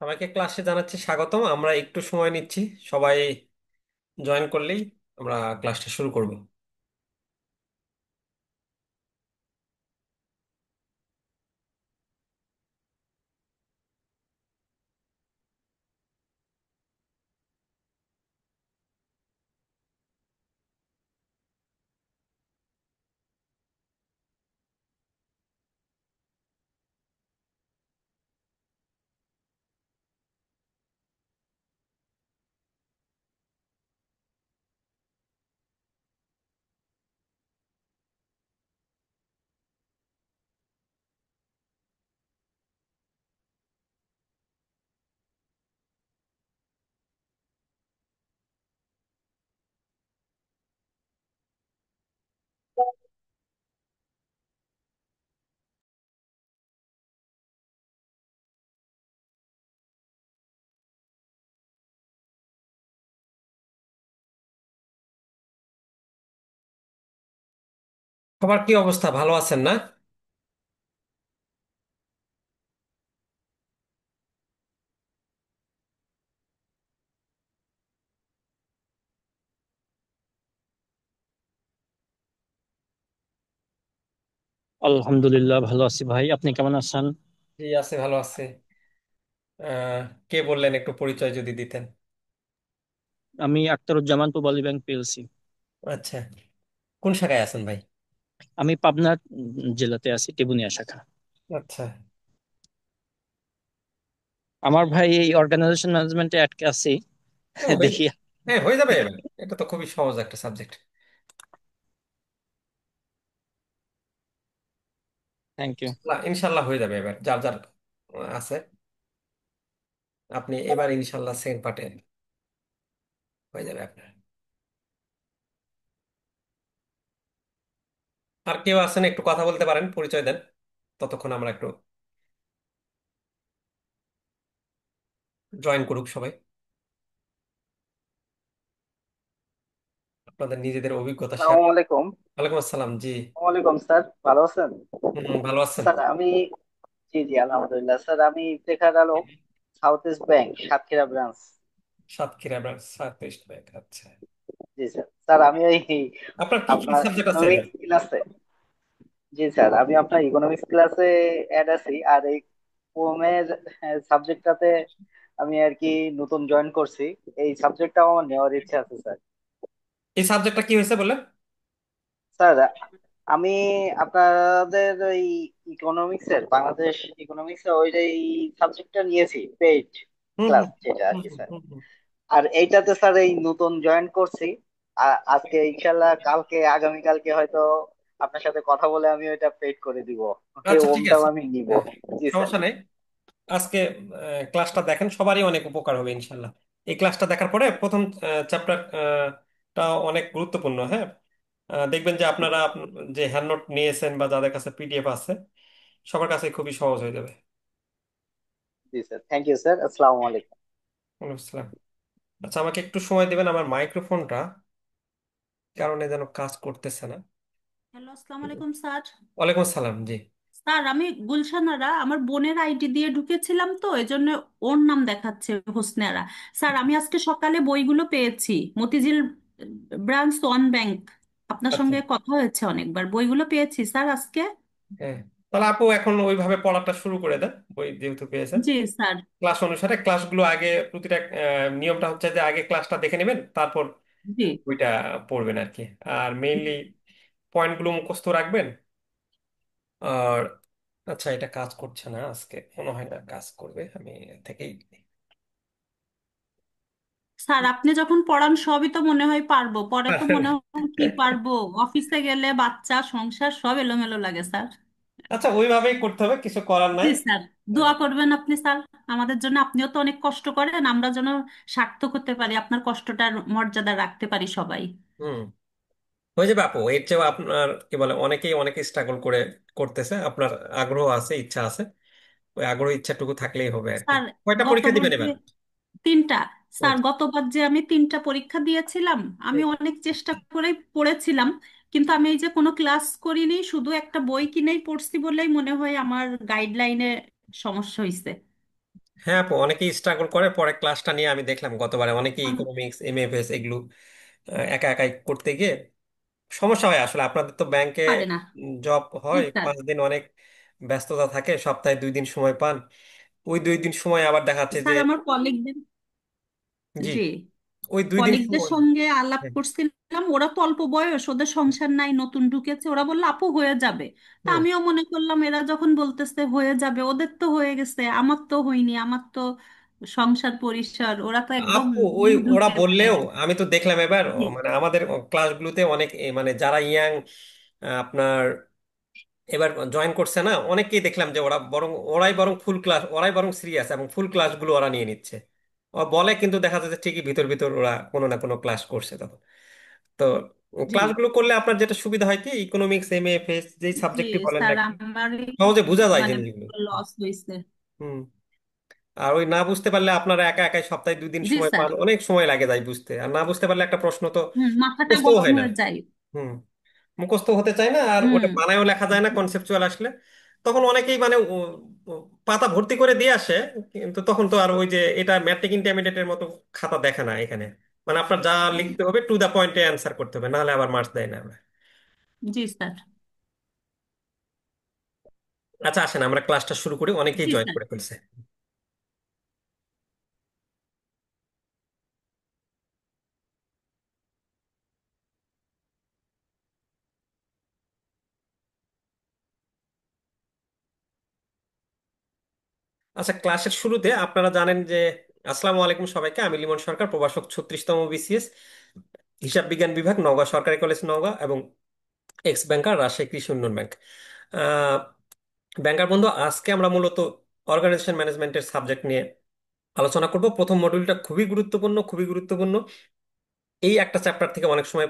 সবাইকে ক্লাসে জানাচ্ছি স্বাগতম। আমরা একটু সময় নিচ্ছি, সবাই জয়েন করলেই আমরা ক্লাসটা শুরু করব। সবার কি অবস্থা, ভালো আছেন না? আলহামদুলিল্লাহ ভালো আছি ভাই, আপনি কেমন আছেন? জি, আছে, ভালো আছে। কে বললেন, একটু পরিচয় যদি দিতেন। আমি আক্তারুজ্জামান, পূবালী ব্যাংক পিএলসি। আচ্ছা, কোন শাখায় আছেন ভাই? আমি পাবনা জেলাতে আছি, টেবুনিয়া শাখা। আচ্ছা। আমার ভাই এই অর্গানাইজেশন ম্যানেজমেন্টে আটকে আছি। হয়ে দেখি। হ্যাঁ, হয়ে যাবে এবার। এটা তো খুবই সহজ একটা সাবজেক্ট। Thank you. ইনশাল্লাহ হয়ে যাবে এবার, যার যার আছে। আপনি এবার ইনশাল্লাহ সেকেন্ড পার্টে হয়ে যাবে আপনার। আর কেউ আছেন, একটু কথা বলতে পারেন, পরিচয় দেন, ততক্ষণ আমরা একটু জয়েন করুক সবাই, আপনাদের নিজেদের অভিজ্ঞতা শেয়ার। আসসালামু আলাইকুম। ওয়ালাইকুম আসসালাম, জি। ওয়ালাইকুম স্যার, ভালো আছেন? ভালো আছেন? স্যার আমি, জি জি আলহামদুলিল্লাহ স্যার, আমি Iftekhar Alam, south east bank Satkhira branch. Satkhira branch, সাত ইস্ট ব্যাংক, আচ্ছা। জি স্যার। স্যার আমি ওই আপনার কি কি আপনার সাবজেক্ট আছে এবার? ইকোনমিক্স ক্লাসে, জি স্যার আমি আপনার ইকোনমিক্স ক্লাসে অ্যাড আছি। আর এই কোমের সাবজেক্টটাতে আমি আর কি নতুন জয়েন করছি। এই সাবজেক্টটা আমার নেওয়ার ইচ্ছা আছে স্যার। এই সাবজেক্টটা কি হয়েছে বললেন? স্যার আমি আপনাদের ওই ইকোনমিক্স এর, বাংলাদেশ ইকোনমিক্স এর ওই যে সাবজেক্টটা নিয়েছি, পেইড হুম, ক্লাস হুম, যেটা আর হুম, কি হুম, স্যার। হুম, হুম। আর এইটাতে স্যার এই নতুন জয়েন করছি। আজকে ইনশাল্লাহ কালকে আগামীকালকে হয়তো আপনার সাথে কথা বলে আমি ওইটা পেইড করে দিব। ওকে, আচ্ছা, ঠিক ওমটাও আছে। আমি নিব। হ্যাঁ, জি স্যার। সমস্যা নেই। আজকে ক্লাসটা দেখেন, সবারই অনেক উপকার হবে ইনশাল্লাহ। এই ক্লাসটা দেখার পরে প্রথম চ্যাপ্টারটা অনেক গুরুত্বপূর্ণ, হ্যাঁ। দেখবেন যে আপনারা যে হ্যান্ড নোট নিয়েছেন বা যাদের কাছে পিডিএফ আছে, সবার কাছে খুবই সহজ হয়ে যাবে। জি স্যার, থ্যাংক ইউ স্যার, আসসালামু আলাইকুম। ওয়ালাইকুম আসসালাম। আচ্ছা, আমাকে একটু সময় দেবেন, আমার মাইক্রোফোনটা কারণে যেন কাজ করতেছে না। হ্যালো, আসসালামু আলাইকুম স্যার। ওয়ালাইকুম আসসালাম, জি। স্যার আমি গুলশানারা আমার বোনের আইডি দিয়ে ঢুকেছিলাম, তো এই জন্য ওর নাম দেখাচ্ছে হোসনেরা। স্যার আমি আজকে সকালে বইগুলো পেয়েছি, মতিঝিল ব্রাঞ্চ ওয়ান ব্যাংক। আপনার আচ্ছা, সঙ্গে কথা হয়েছে অনেকবার, বইগুলো পেয়েছি স্যার আজকে। হ্যাঁ। তাহলে আপু এখন ওইভাবে পড়াটা শুরু করে দেন, বই যেহেতু পেয়েছেন। জি স্যার। ক্লাস অনুসারে ক্লাসগুলো আগে, প্রতিটা নিয়মটা হচ্ছে যে আগে ক্লাসটা দেখে নেবেন, তারপর জি বইটা পড়বেন আর কি। আর মেইনলি পয়েন্টগুলো মুখস্থ রাখবেন। আর আচ্ছা, এটা কাজ করছে না আজকে, মনে হয় না কাজ করবে, আমি থেকেই। স্যার, আপনি যখন পড়ান সবই তো মনে হয় পারবো, পরে তো মনে হয় কি পারবো। অফিসে গেলে বাচ্চা সংসার সব এলোমেলো লাগে স্যার। আচ্ছা, ওইভাবেই করতে হবে, কিছু করার জি নাই। স্যার, দোয়া করবেন আপনি স্যার আমাদের জন্য। আপনিও তো অনেক কষ্ট করেন, আমরা যেন সার্থক হতে পারি, আপনার কষ্টটার মর্যাদা রাখতে পারি সবাই। হুম, হয়ে যাবে আপু। এর চেয়েও আপনার কি বলে, অনেকেই অনেকে স্ট্রাগল করে করতেছে, আপনার আগ্রহ আছে, ইচ্ছা আছে। ওই আগ্রহ ইচ্ছাটুকু থাকলেই হবে আর কি। স্যার কয়টা পরীক্ষা গতবার দিবেন যে এবার? তিনটা, স্যার আচ্ছা। গতবার যে আমি তিনটা পরীক্ষা দিয়েছিলাম, আমি অনেক চেষ্টা করেই পড়েছিলাম, কিন্তু আমি এই যে কোনো ক্লাস করিনি, শুধু একটা বই কিনেই পড়ছি বলেই মনে হয় আমার গাইডলাইনে সমস্যা হয়েছে। হ্যাঁ আপু, অনেকেই স্ট্রাগল করে, পরে ক্লাসটা নিয়ে আমি দেখলাম গতবারে অনেকেই অনেক ইকোনমিক্স এমএফএস এগুলো একা একাই করতে গিয়ে সমস্যা হয়। আসলে আপনাদের তো ব্যাংকে পারে না। জব জি হয়, স্যার। 5 দিন অনেক ব্যস্ততা থাকে, সপ্তাহে 2 দিন সময় পান। ওই 2 দিন সময় আবার দেখা যাচ্ছে যে, স্যার আমার কলিগদের, জি, জি, ওই 2 দিন কলিগদের সময়। সঙ্গে আলাপ হ্যাঁ। করছিলাম, ওরা তো অল্প বয়স, ওদের সংসার নাই, নতুন ঢুকেছে, ওরা বললো আপু হয়ে যাবে। তা হুম। আমিও মনে করলাম এরা যখন বলতেছে হয়ে যাবে, ওদের তো হয়ে গেছে, আমার তো হয়নি, আমার তো সংসার পরিসর, ওরা তো একদম আপু ওই নিউ ওরা ঢুকেছে। বললেও আমি তো দেখলাম এবার জি মানে আমাদের ক্লাসগুলোতে অনেক মানে যারা ইয়াং আপনার এবার জয়েন করছে না, অনেককেই দেখলাম যে ওরাই বরং ফুল ক্লাস, ওরাই বরং সিরিয়াস এবং ফুল ক্লাসগুলো ওরা নিয়ে নিচ্ছে। ও বলে কিন্তু দেখা যাচ্ছে ঠিকই ভিতর ভিতর ওরা কোনো না কোনো ক্লাস করছে তখন। তো জি ক্লাসগুলো করলে আপনার যেটা সুবিধা হয় কি, ইকোনমিক্স এমএফএস যেই জি সাবজেক্টই বলেন না স্যার, কেন, আমারই সহজে বোঝা যায় মানে জিনিসগুলো। লস হয়েছে। হুম। আর ওই না বুঝতে পারলে আপনারা একা একাই সপ্তাহে 2 দিন জি সময় স্যার। পান, অনেক সময় লাগে যায় বুঝতে। আর না বুঝতে পারলে একটা প্রশ্ন তো মাথাটা মুখস্থও গরম হয় না। হয়ে যায়। হুম। মুখস্থ হতে চায় না, আর হুম। ওটা বানায়ও লেখা যায় না কনসেপচুয়াল আসলে। তখন অনেকেই মানে পাতা ভর্তি করে দিয়ে আসে, কিন্তু তখন তো আর ওই যে এটা ম্যাট্রিক ইন্টারমিডিয়েটের মতো খাতা দেখে না এখানে। মানে আপনার যা লিখতে হবে টু দা পয়েন্টে অ্যান্সার করতে হবে, নাহলে আবার মার্কস দেয় না আমরা। জি স্যার। আচ্ছা আসেন আমরা ক্লাসটা শুরু করি, অনেকেই জি জয়েন স্যার। করে ফেলছে। আচ্ছা, ক্লাসের শুরুতে আপনারা জানেন যে, আসসালামু আলাইকুম সবাইকে, আমি লিমন সরকার, প্রভাষক 36তম বিসিএস, হিসাব বিজ্ঞান বিভাগ, নওগাঁ সরকারি কলেজ নওগাঁ, এবং এক্স ব্যাংকার, রাজশাহী কৃষি উন্নয়ন ব্যাংক। ব্যাংকার বন্ধু, আজকে আমরা মূলত অর্গানাইজেশন ম্যানেজমেন্টের সাবজেক্ট নিয়ে আলোচনা করব। প্রথম মডিউলটা খুবই গুরুত্বপূর্ণ, খুবই গুরুত্বপূর্ণ। এই একটা চ্যাপ্টার থেকে অনেক সময়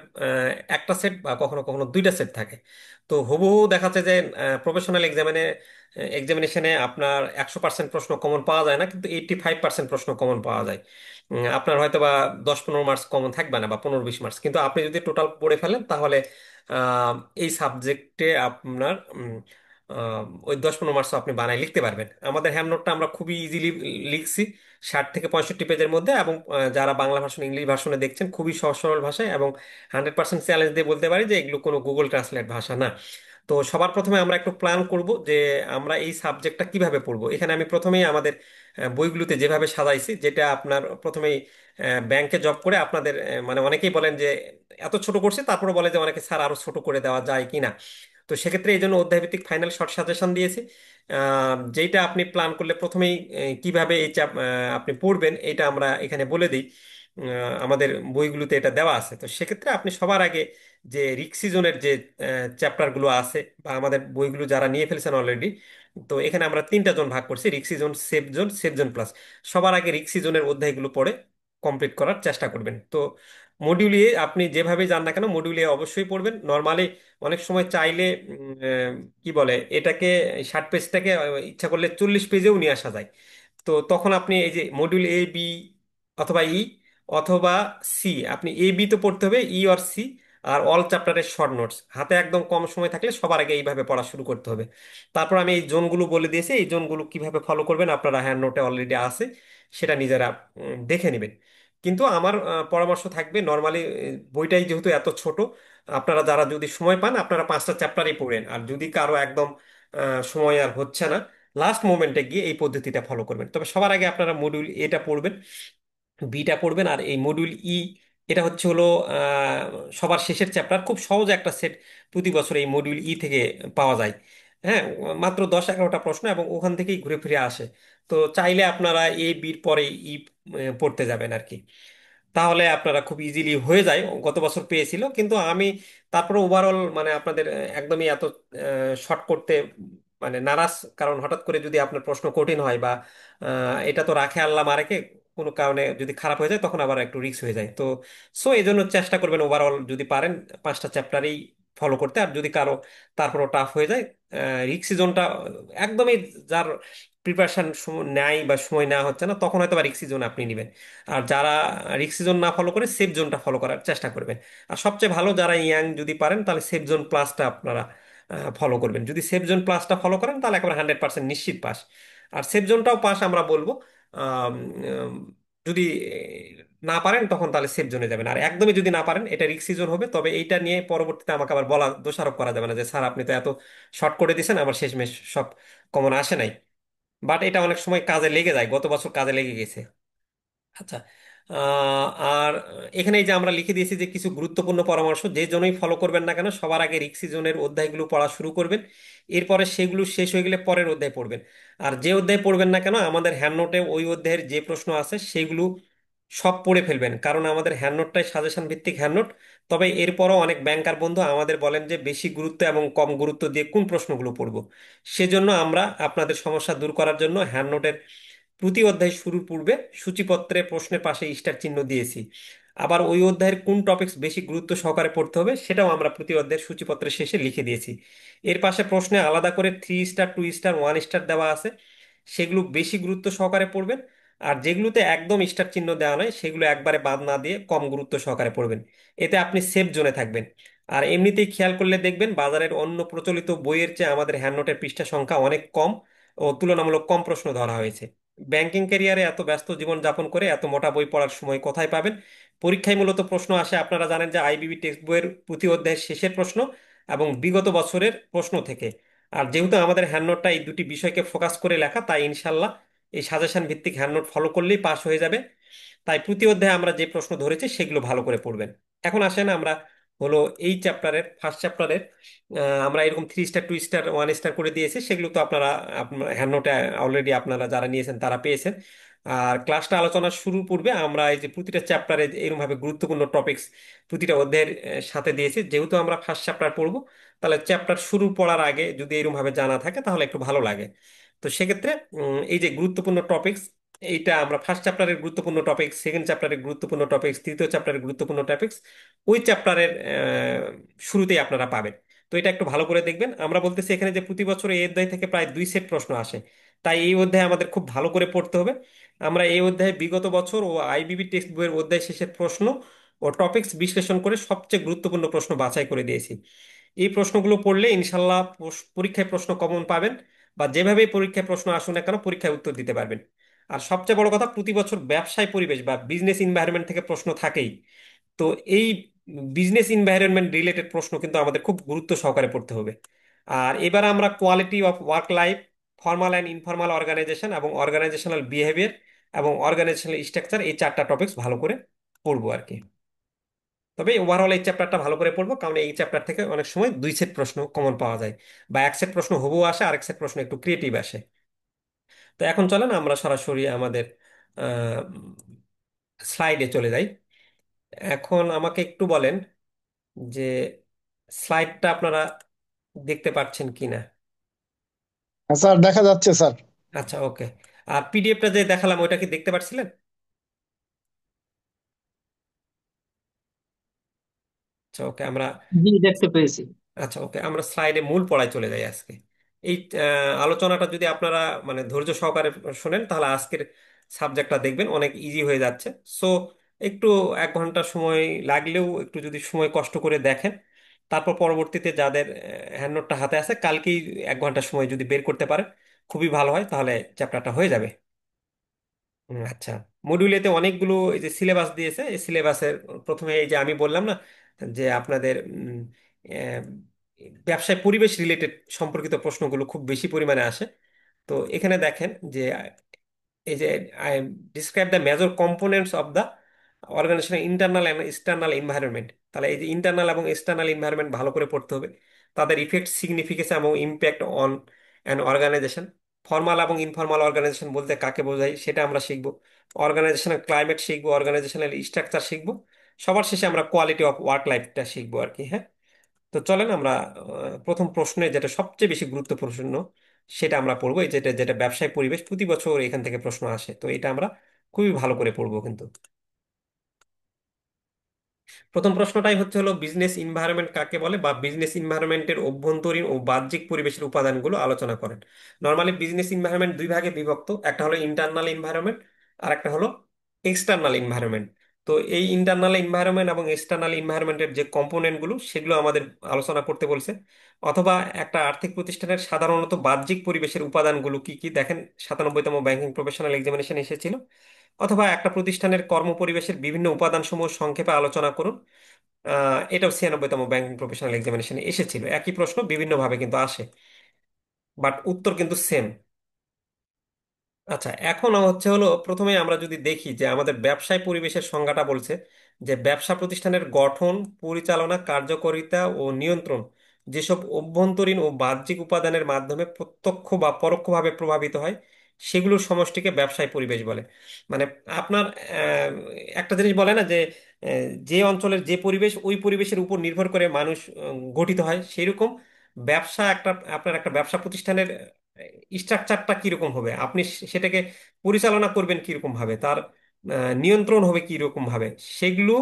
একটা সেট বা কখনো কখনো দুইটা সেট থাকে। তো হুবহু দেখা যাচ্ছে যে প্রফেশনাল এক্সামিনেশনে আপনার 100% প্রশ্ন কমন পাওয়া যায় না, কিন্তু 85% প্রশ্ন কমন পাওয়া যায়। আপনার হয়তো বা 10-15 মার্কস কমন থাকবে না, বা 15-20 মার্কস, কিন্তু আপনি যদি টোটাল পড়ে ফেলেন তাহলে আহ, এই সাবজেক্টে আপনার ওই 10-15 মার্কস আপনি বানায় লিখতে পারবেন। আমাদের হ্যামনোটটা আমরা খুবই ইজিলি লিখছি, 60 থেকে 65 পেজের মধ্যে, এবং যারা বাংলা ভার্সন ইংলিশ ভার্সনে দেখছেন খুবই সহজ সরল ভাষায়, এবং 100% চ্যালেঞ্জ দিয়ে বলতে পারি যে এগুলো কোনো গুগল ট্রান্সলেট ভাষা না। তো সবার প্রথমে আমরা একটু প্ল্যান করব যে আমরা এই সাবজেক্টটা কিভাবে পড়বো। এখানে আমি প্রথমেই আমাদের বইগুলোতে যেভাবে সাজাইছি, যেটা আপনার প্রথমেই ব্যাংকে জব করে আপনাদের মানে অনেকেই বলেন যে এত ছোট করছে, তারপরে বলে যে অনেকে স্যার আরো ছোট করে দেওয়া যায় কিনা। তো সেক্ষেত্রে এই জন্য অধ্যায়ভিত্তিক ফাইনাল শর্ট সাজেশন দিয়েছি, যেটা আপনি প্ল্যান করলে প্রথমেই কিভাবে এই চাপ আপনি পড়বেন এটা আমরা এখানে বলে দিই। আমাদের বইগুলোতে এটা দেওয়া আছে। তো সেক্ষেত্রে আপনি সবার আগে যে রিক্সিজনের যে চ্যাপ্টারগুলো আছে, বা আমাদের বইগুলো যারা নিয়ে ফেলছেন অলরেডি, তো এখানে আমরা 3টা জোন ভাগ করছি, risky zone, safe zone, safe zone plus. সবার আগে রিক্সিজনের অধ্যায়গুলো পড়ে কমপ্লিট করার চেষ্টা করবেন। তো মডিউল এ আপনি যেভাবে যান না কেন, মডিউল এ অবশ্যই পড়বেন। নর্মালি অনেক সময় চাইলে কি বলে এটাকে, 60 পেজটাকে ইচ্ছা করলে 40 পেজেও নিয়ে আসা যায়। তো তখন আপনি এই যে মডিউল এ বি অথবা ই অথবা সি, আপনি এ বি তো পড়তে হবে, ই আর সি, আর অল চ্যাপ্টারের শর্ট নোটস হাতে একদম কম সময় থাকলে সবার আগে এইভাবে পড়া শুরু করতে হবে। তারপর আমি এই জোনগুলো বলে দিয়েছি, এই জোনগুলো কিভাবে ফলো করবেন আপনারা হ্যান্ড নোটে অলরেডি আছে, সেটা নিজেরা দেখে নেবেন। কিন্তু আমার পরামর্শ থাকবে, নর্মালি বইটাই যেহেতু এত ছোট, আপনারা যারা যদি সময় পান আপনারা 5টা চ্যাপ্টারই পড়েন। আর যদি কারো একদম সময় আর হচ্ছে না, লাস্ট মোমেন্টে গিয়ে এই পদ্ধতিটা ফলো করবেন। তবে সবার আগে আপনারা মডিউল এটা পড়বেন, বিটা পড়বেন, আর এই মডিউল ই, এটা হচ্ছে হলো সবার শেষের চ্যাপ্টার। খুব সহজ একটা সেট প্রতি বছর এই মডিউল ই থেকে পাওয়া যায়। হ্যাঁ, মাত্র 10-11টা প্রশ্ন, এবং ওখান থেকেই ঘুরে ফিরে আসে। তো চাইলে আপনারা এ বির পরে ই পড়তে যাবেন আর কি, তাহলে আপনারা খুব ইজিলি হয়ে যায়। গত বছর পেয়েছিল, কিন্তু আমি তারপরে ওভারঅল মানে আপনাদের একদমই এত শর্ট করতে মানে নারাজ। কারণ হঠাৎ করে যদি আপনার প্রশ্ন কঠিন হয়, বা এটা তো রাখে আল্লাহ মারেকে, কোনো কারণে যদি খারাপ হয়ে যায় তখন আবার একটু রিস্ক হয়ে যায়। তো সো এই জন্য চেষ্টা করবেন ওভারঅল যদি পারেন 5টা চ্যাপ্টারেই ফলো করতে। আর যদি কারো তারপরও টাফ হয়ে যায়, রিক্স সিজনটা একদমই, যার প্রিপারেশন নেয় বা সময় নেওয়া হচ্ছে না, তখন হয়তো বা রিক্স সিজন আপনি নেবেন। আর যারা রিক্স জোন না ফলো করে সেফ জোনটা ফলো করার চেষ্টা করবেন। আর সবচেয়ে ভালো যারা ইয়াং যদি পারেন তাহলে সেফ জোন প্লাসটা আপনারা ফলো করবেন। যদি সেফ জোন প্লাসটা ফলো করেন তাহলে একেবারে 100% নিশ্চিত পাস। আর সেফ জোনটাও পাস আমরা বলবো, আম, আম, যদি না পারেন তখন তাহলে সেফ জোনে যাবেন, আর একদমই যদি না পারেন এটা রিস্কি জোন হবে। তবে এইটা নিয়ে পরবর্তীতে আমাকে আবার বলা দোষারোপ করা যাবে না যে স্যার আপনি তো এত শর্ট করে দিয়েছেন, আমার শেষমেশ সব কমন আসে নাই। বাট এটা অনেক সময় কাজে লেগে যায়, গত বছর কাজে লেগে গেছে। আচ্ছা, আর এখানে এই যে আমরা লিখে দিয়েছি যে কিছু গুরুত্বপূর্ণ পরামর্শ যে জন্যই ফলো করবেন না কেন, সবার আগে রিক্সি জোনের অধ্যায়গুলো পড়া শুরু করবেন। এরপরে সেগুলো শেষ হয়ে গেলে পরের অধ্যায় পড়বেন। আর যে অধ্যায় পড়বেন না কেন, আমাদের হ্যান্ড নোটে ওই অধ্যায়ের যে প্রশ্ন আছে সেগুলো সব পড়ে ফেলবেন, কারণ আমাদের হ্যান্ড নোটটাই সাজেশন ভিত্তিক হ্যান্ড নোট। তবে এরপরও অনেক ব্যাংকার বন্ধু আমাদের বলেন যে বেশি গুরুত্ব এবং কম গুরুত্ব দিয়ে কোন প্রশ্নগুলো পড়বো। সেজন্য আমরা আপনাদের সমস্যা দূর করার জন্য হ্যান্ড নোটের প্রতি অধ্যায় শুরুর পূর্বে সূচিপত্রে প্রশ্নের পাশে স্টার চিহ্ন দিয়েছি। আবার ওই অধ্যায়ের কোন টপিকস বেশি গুরুত্ব সহকারে পড়তে হবে সেটাও আমরা প্রতি অধ্যায়ের সূচিপত্রের শেষে লিখে দিয়েছি। এর পাশে প্রশ্নে আলাদা করে 3 স্টার, 2 স্টার, 1 স্টার দেওয়া আছে, সেগুলো বেশি গুরুত্ব সহকারে পড়বেন। আর যেগুলোতে একদম স্টার চিহ্ন দেওয়া নয় সেগুলো একবারে বাদ না দিয়ে কম গুরুত্ব সহকারে পড়বেন। এতে আপনি সেফ জোনে থাকবেন। আর এমনিতেই খেয়াল করলে দেখবেন বাজারের অন্য প্রচলিত বইয়ের চেয়ে আমাদের হ্যান্ডনোটের পৃষ্ঠা সংখ্যা অনেক কম ও তুলনামূলক কম প্রশ্ন ধরা হয়েছে। ব্যাংকিং ক্যারিয়ারে এত ব্যস্ত জীবন যাপন করে এত মোটা বই পড়ার সময় কোথায় পাবেন? পরীক্ষায় মূলত প্রশ্ন আসে, আপনারা জানেন যে আইবিবি টেক্সট বইয়ের পুঁথি অধ্যায়ের শেষের প্রশ্ন এবং বিগত বছরের প্রশ্ন থেকে। আর যেহেতু আমাদের হ্যান্ডনোটটা এই দুটি বিষয়কে ফোকাস করে লেখা, তাই ইনশাল্লাহ এই সাজেশন ভিত্তিক হ্যান্ডনোট ফলো করলেই পাস হয়ে যাবে। তাই প্রতি অধ্যায়ে আমরা যে প্রশ্ন ধরেছি সেগুলো ভালো করে পড়বেন। এখন আসেন আমরা হলো এই চ্যাপ্টারের ফার্স্ট চ্যাপ্টারের আমরা এরকম 3 স্টার, 2 স্টার, 1 স্টার করে দিয়েছি, সেগুলো তো আপনারা হ্যান্ড নোটে অলরেডি আপনারা যারা নিয়েছেন তারা পেয়েছেন। আর ক্লাসটা আলোচনা শুরুর পূর্বে আমরা এই যে প্রতিটা চ্যাপ্টারে এরকম ভাবে গুরুত্বপূর্ণ টপিকস প্রতিটা অধ্যায়ের সাথে দিয়েছি। যেহেতু আমরা ফার্স্ট চ্যাপ্টার পড়বো, তাহলে চ্যাপ্টার শুরু পড়ার আগে যদি এরকম ভাবে জানা থাকে তাহলে একটু ভালো লাগে। তো সেক্ষেত্রে এই যে গুরুত্বপূর্ণ টপিকস, এইটা আমরা ফার্স্ট চ্যাপ্টারের গুরুত্বপূর্ণ টপিকস, সেকেন্ড চ্যাপ্টারের গুরুত্বপূর্ণ টপিকস, তৃতীয় চ্যাপ্টারের গুরুত্বপূর্ণ টপিকস ওই চ্যাপ্টারের শুরুতেই আপনারা পাবেন। তো এটা একটু ভালো করে দেখবেন। আমরা বলতেছি এখানে যে প্রতি বছর এই অধ্যায় থেকে প্রায় 2 সেট প্রশ্ন আসে, তাই এই অধ্যায় আমাদের খুব ভালো করে পড়তে হবে। আমরা এই অধ্যায়ে বিগত বছর ও আইবিবি টেক্সট বইয়ের অধ্যায় শেষের প্রশ্ন ও টপিকস বিশ্লেষণ করে সবচেয়ে গুরুত্বপূর্ণ প্রশ্ন বাছাই করে দিয়েছি। এই প্রশ্নগুলো পড়লে ইনশাল্লাহ পরীক্ষায় প্রশ্ন কমন পাবেন, বা যেভাবেই পরীক্ষায় প্রশ্ন আসুক না কেন পরীক্ষায় উত্তর দিতে পারবেন। আর সবচেয়ে বড় কথা, প্রতি বছর ব্যবসায় পরিবেশ বা বিজনেস ইনভায়রনমেন্ট থেকে প্রশ্ন থাকেই। তো এই বিজনেস ইনভায়রনমেন্ট রিলেটেড প্রশ্ন কিন্তু আমাদের খুব গুরুত্ব সহকারে পড়তে হবে। আর এবার আমরা quality of work life, formal and informal organisation এবং অর্গানাইজেশনাল বিহেভিয়ার এবং অর্গানাইজেশনাল স্ট্রাকচার, এই 4টা টপিকস ভালো করে পড়বো আর কি। তবে ওভারঅল এই চ্যাপ্টারটা ভালো করে পড়বো, কারণ এই চ্যাপ্টার থেকে অনেক সময় 2 সেট প্রশ্ন কমন পাওয়া যায়, বা 1 সেট প্রশ্ন হুবহু আসে, আরেক সেট প্রশ্ন একটু ক্রিয়েটিভ আসে। তো এখন চলেন আমরা সরাসরি আমাদের স্লাইডে চলে যাই। এখন আমাকে একটু বলেন যে স্লাইডটা আপনারা দেখতে পাচ্ছেন কিনা। হ্যাঁ স্যার, দেখা যাচ্ছে স্যার। আচ্ছা, ওকে। আর পিডিএফটা যে দেখালাম ওইটা কি দেখতে পাচ্ছিলেন? আচ্ছা, ওকে। আমরা জি, দেখতে পেয়েছি। আচ্ছা, ওকে, আমরা স্লাইডে মূল পড়ায় চলে যাই আজকে। এই আলোচনাটা যদি আপনারা মানে ধৈর্য সহকারে শোনেন তাহলে আজকের সাবজেক্টটা দেখবেন অনেক ইজি হয়ে যাচ্ছে। সো একটু 1 ঘন্টা সময় লাগলেও একটু যদি সময় কষ্ট করে দেখেন, তারপর পরবর্তীতে যাদের হ্যান্ড নোটটা হাতে আছে কালকেই 1 ঘন্টা সময় যদি বের করতে পারেন খুবই ভালো হয়, তাহলে চ্যাপ্টারটা হয়ে যাবে। আচ্ছা, মডিউলেতে অনেকগুলো এই যে সিলেবাস দিয়েছে, এই সিলেবাসের প্রথমে এই যে আমি বললাম না যে আপনাদের আহ, ব্যবসায় পরিবেশ রিলেটেড সম্পর্কিত প্রশ্নগুলো খুব বেশি পরিমাণে আসে। তো এখানে দেখেন যে এই যে I describe the major components of the organisation internal and external environment. তাহলে এই যে ইন্টারনাল এবং এক্সটার্নাল এনভায়রনমেন্ট ভালো করে পড়তে হবে, তাদের ইফেক্ট, সিগনিফিকেশন এবং impact on an organisation. Formal এবং ইনফর্মাল অর্গানাইজেশন বলতে কাকে বোঝায় সেটা আমরা শিখবো। অর্গানাইজেশনাল ক্লাইমেট শিখবো, অর্গানাইজেশনাল স্ট্রাকচার শিখবো। সবার শেষে আমরা কোয়ালিটি অফ ওয়ার্ক লাইফটা শিখবো আর কি। হ্যাঁ, তো চলেন আমরা প্রথম প্রশ্নে যেটা সবচেয়ে বেশি গুরুত্বপূর্ণ সেটা আমরা পড়বো। এই যেটা যেটা ব্যবসায় পরিবেশ, প্রতি বছর এখান থেকে প্রশ্ন আসে, তো এটা আমরা খুবই ভালো করে পড়বো কিন্তু। প্রথম প্রশ্নটাই হচ্ছে হলো বিজনেস ইনভায়রনমেন্ট কাকে বলে, বা বিজনেস ইনভায়রনমেন্টের অভ্যন্তরীণ ও বাহ্যিক পরিবেশের উপাদানগুলো আলোচনা করেন। নর্মালি বিজনেস ইনভায়রনমেন্ট 2 ভাগে বিভক্ত, একটা হলো ইন্টারনাল ইনভায়রনমেন্ট আর একটা হলো এক্সটার্নাল ইনভায়রনমেন্ট। তো এই ইন্টারনাল এনভায়রনমেন্ট এবং এক্সটার্নাল এনভায়রনমেন্টের যে কম্পোনেন্টগুলো সেগুলো আমাদের আলোচনা করতে বলছে। অথবা একটা আর্থিক প্রতিষ্ঠানের সাধারণত বাহ্যিক পরিবেশের উপাদানগুলো কি কি দেখেন, 97তম ব্যাংকিং প্রফেশনাল এক্সামিনেশন এসেছিল। অথবা একটা প্রতিষ্ঠানের কর্মপরিবেশের বিভিন্ন উপাদানসমূহ সংক্ষেপে আলোচনা করুন। এটাও 96তম ব্যাংকিং প্রফেশনাল এক্সামিনেশনে এসেছিল। একই প্রশ্ন বিভিন্নভাবে কিন্তু আসে, বাট উত্তর কিন্তু সেম। আচ্ছা, এখন হচ্ছে হলো প্রথমে আমরা যদি দেখি যে আমাদের ব্যবসায় পরিবেশের সংজ্ঞাটা বলছে যে ব্যবসা প্রতিষ্ঠানের গঠন, পরিচালনা, কার্যকারিতা ও নিয়ন্ত্রণ যেসব অভ্যন্তরীণ ও বাহ্যিক উপাদানের মাধ্যমে প্রত্যক্ষ বা পরোক্ষভাবে প্রভাবিত হয় সেগুলোর সমষ্টিকে ব্যবসায় পরিবেশ বলে। মানে আপনার একটা জিনিস বলে না যে যে অঞ্চলের যে পরিবেশ ওই পরিবেশের উপর নির্ভর করে মানুষ গঠিত হয়, সেইরকম ব্যবসা একটা, আপনার একটা ব্যবসা প্রতিষ্ঠানের স্ট্রাকচারটা কিরকম হবে, আপনি সেটাকে পরিচালনা করবেন কিরকম ভাবে, তার নিয়ন্ত্রণ হবে কিরকম ভাবে, সেগুলো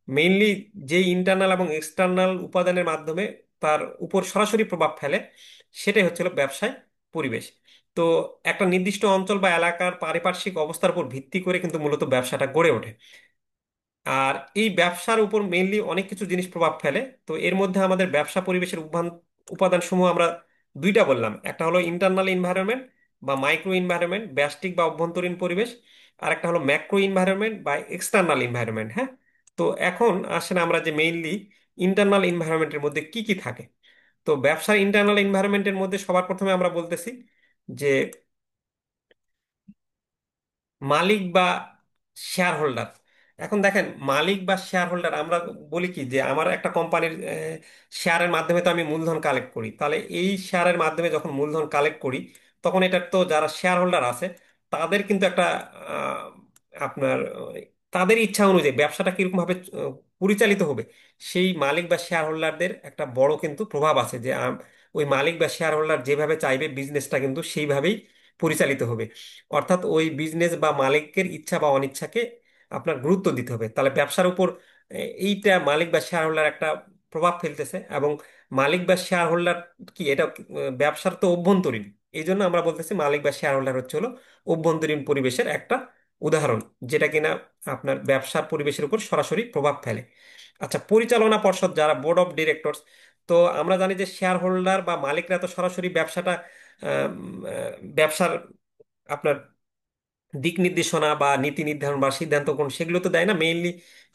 মেইনলি যে ইন্টারনাল এবং এক্সটার্নাল উপাদানের মাধ্যমে তার উপর সরাসরি প্রভাব ফেলে, সেটাই হচ্ছিল ব্যবসায় পরিবেশ। তো একটা নির্দিষ্ট অঞ্চল বা এলাকার পারিপার্শ্বিক অবস্থার উপর ভিত্তি করে কিন্তু মূলত ব্যবসাটা গড়ে ওঠে। আর এই ব্যবসার উপর মেইনলি অনেক কিছু জিনিস প্রভাব ফেলে। তো এর মধ্যে আমাদের ব্যবসা পরিবেশের উপাদান সমূহ আমরা দুইটা বললাম, একটা হলো ইন্টারনাল এনভায়রনমেন্ট বা মাইক্রো এনভায়রনমেন্ট, ব্যষ্টিক বা অভ্যন্তরীণ পরিবেশ, আর একটা হলো ম্যাক্রো এনভায়রনমেন্ট বা এক্সটার্নাল এনভায়রনমেন্ট। হ্যাঁ, তো এখন আসেন আমরা যে মেইনলি ইন্টারনাল এনভায়রনমেন্টের মধ্যে কি কি থাকে। তো ব্যবসার ইন্টারনাল এনভায়রনমেন্টের মধ্যে সবার প্রথমে আমরা বলতেছি যে মালিক বা শেয়ার হোল্ডার। এখন দেখেন, মালিক বা শেয়ার হোল্ডার, আমরা বলি কি যে আমার একটা কোম্পানির শেয়ারের মাধ্যমে তো আমি মূলধন কালেক্ট করি, তাহলে এই শেয়ারের মাধ্যমে যখন মূলধন কালেক্ট করি তখন এটা তো যারা শেয়ার হোল্ডার আছে তাদের কিন্তু একটা আহ, আপনার তাদের ইচ্ছা অনুযায়ী ব্যবসাটা কিরকম ভাবে পরিচালিত হবে, সেই মালিক বা শেয়ার হোল্ডারদের একটা বড় কিন্তু প্রভাব আছে যে ওই মালিক বা শেয়ার হোল্ডার যেভাবে চাইবে বিজনেসটা কিন্তু সেইভাবেই পরিচালিত হবে। অর্থাৎ ওই বিজনেস বা মালিকের ইচ্ছা বা অনিচ্ছাকে আপনার গুরুত্ব দিতে হবে। তাহলে ব্যবসার উপর এইটা মালিক বা শেয়ার হোল্ডার একটা প্রভাব ফেলতেছে। এবং মালিক বা শেয়ার হোল্ডার কি, এটা ব্যবসার তো অভ্যন্তরীণ, এই জন্য আমরা বলতেছি মালিক বা শেয়ার হোল্ডার হচ্ছে হলো অভ্যন্তরীণ পরিবেশের একটা উদাহরণ, যেটা কিনা আপনার ব্যবসার পরিবেশের উপর সরাসরি প্রভাব ফেলে। আচ্ছা, পরিচালনা পর্ষদ যারা বোর্ড অফ ডিরেক্টরস, তো আমরা জানি যে শেয়ার হোল্ডার বা মালিকরা তো সরাসরি ব্যবসাটা ব্যবসার আপনার দিক নির্দেশনা বা নীতি নির্ধারণ বা সিদ্ধান্ত গ্রহণ সেগুলো তো দেয় না। মেইনলি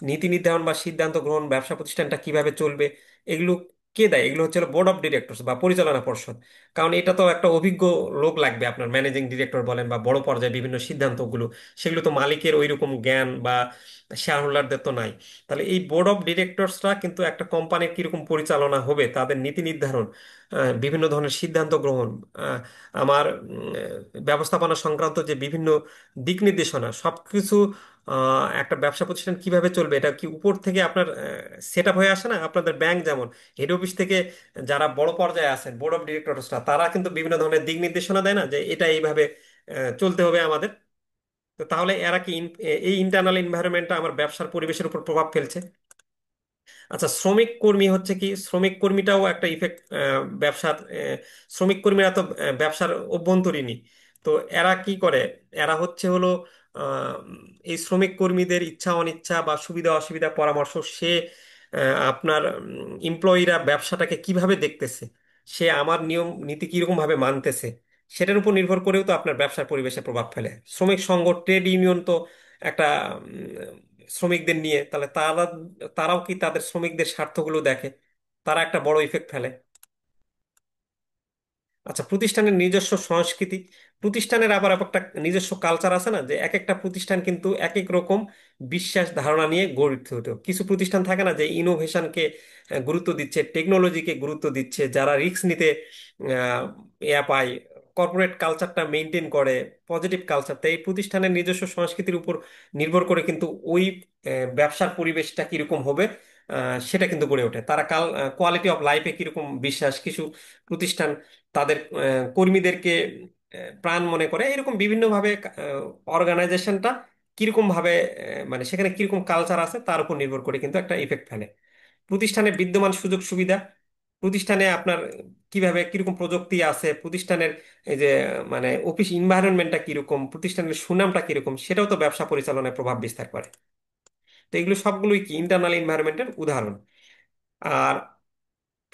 নীতি নির্ধারণ বা সিদ্ধান্ত গ্রহণ, ব্যবসা প্রতিষ্ঠানটা কিভাবে চলবে, এগুলো কে দেয়? এগুলো হচ্ছে বোর্ড অফ ডিরেক্টরস বা পরিচালনা পর্ষদ। কারণ এটা তো একটা অভিজ্ঞ লোক লাগবে, আপনার ম্যানেজিং ডিরেক্টর বলেন বা বড় পর্যায়ে বিভিন্ন সিদ্ধান্তগুলো, সেগুলো তো মালিকের ওইরকম জ্ঞান বা শেয়ার হোল্ডারদের তো নাই। তাহলে এই বোর্ড অফ ডিরেক্টরসরা কিন্তু একটা কোম্পানির কিরকম পরিচালনা হবে, তাদের নীতি নির্ধারণ, বিভিন্ন ধরনের সিদ্ধান্ত গ্রহণ, আমার ব্যবস্থাপনা সংক্রান্ত যে বিভিন্ন দিক নির্দেশনা সবকিছু, একটা ব্যবসা প্রতিষ্ঠান কিভাবে চলবে এটা কি উপর থেকে আপনার সেট আপ হয়ে আসে না? আপনাদের ব্যাংক যেমন হেড অফিস থেকে যারা বড় পর্যায়ে আছেন বোর্ড অফ ডিরেক্টরসরা, তারা কিন্তু বিভিন্ন ধরনের দিক নির্দেশনা দেয় না যে এটা এইভাবে চলতে হবে আমাদের। তো তাহলে এরা কি এই ইন্টারনাল এনভায়রনমেন্টটা আমার ব্যবসার পরিবেশের উপর প্রভাব ফেলছে। আচ্ছা, শ্রমিক কর্মী হচ্ছে কি, শ্রমিক কর্মীটাও একটা ইফেক্ট ব্যবসার। শ্রমিক কর্মীরা তো ব্যবসার অভ্যন্তরীণই। তো এরা কি করে, এরা হচ্ছে হলো আহ, এই শ্রমিক কর্মীদের ইচ্ছা অনিচ্ছা বা সুবিধা অসুবিধা পরামর্শ, সে আপনার এমপ্লয়িরা ব্যবসাটাকে কিভাবে দেখতেছে, সে আমার নিয়ম নীতি কিরকম ভাবে মানতেছে, সেটার উপর নির্ভর করেও তো আপনার ব্যবসার পরিবেশে প্রভাব ফেলে। শ্রমিক সংঘ, ট্রেড ইউনিয়ন তো একটা শ্রমিকদের নিয়ে, তাহলে তারাও কি তাদের শ্রমিকদের স্বার্থগুলো দেখে, তারা একটা বড় ইফেক্ট ফেলে। আচ্ছা, প্রতিষ্ঠানের নিজস্ব সংস্কৃতি, প্রতিষ্ঠানের আবার একটা নিজস্ব কালচার আছে না, যে এক একটা প্রতিষ্ঠান কিন্তু এক এক রকম বিশ্বাস ধারণা নিয়ে গড়ে ওঠে। কিছু প্রতিষ্ঠান থাকে না যে ইনোভেশনকে গুরুত্ব দিচ্ছে, টেকনোলজিকে গুরুত্ব দিচ্ছে, যারা রিস্ক নিতে আহ, ইয়া পায়, কর্পোরেট কালচারটা মেনটেন করে, পজিটিভ কালচার। তাই এই প্রতিষ্ঠানের নিজস্ব সংস্কৃতির উপর নির্ভর করে কিন্তু ওই ব্যবসার পরিবেশটা কিরকম হবে সেটা কিন্তু গড়ে ওঠে। তারা কোয়ালিটি অফ লাইফে কিরকম বিশ্বাস, কিছু প্রতিষ্ঠান তাদের কর্মীদেরকে প্রাণ মনে করে, এরকম বিভিন্নভাবে অর্গানাইজেশনটা কিরকম ভাবে মানে সেখানে কিরকম কালচার আছে তার উপর নির্ভর করে কিন্তু একটা ইফেক্ট ফেলে। প্রতিষ্ঠানে বিদ্যমান সুযোগ সুবিধা, প্রতিষ্ঠানে আপনার কিভাবে কিরকম প্রযুক্তি আছে, প্রতিষ্ঠানের এই যে মানে অফিস ইনভায়রনমেন্টটা কিরকম, প্রতিষ্ঠানের সুনামটা কিরকম, সেটাও তো ব্যবসা পরিচালনায় প্রভাব বিস্তার করে। তো এগুলো সবগুলোই কি ইন্টারনাল এনভায়রনমেন্টের উদাহরণ। আর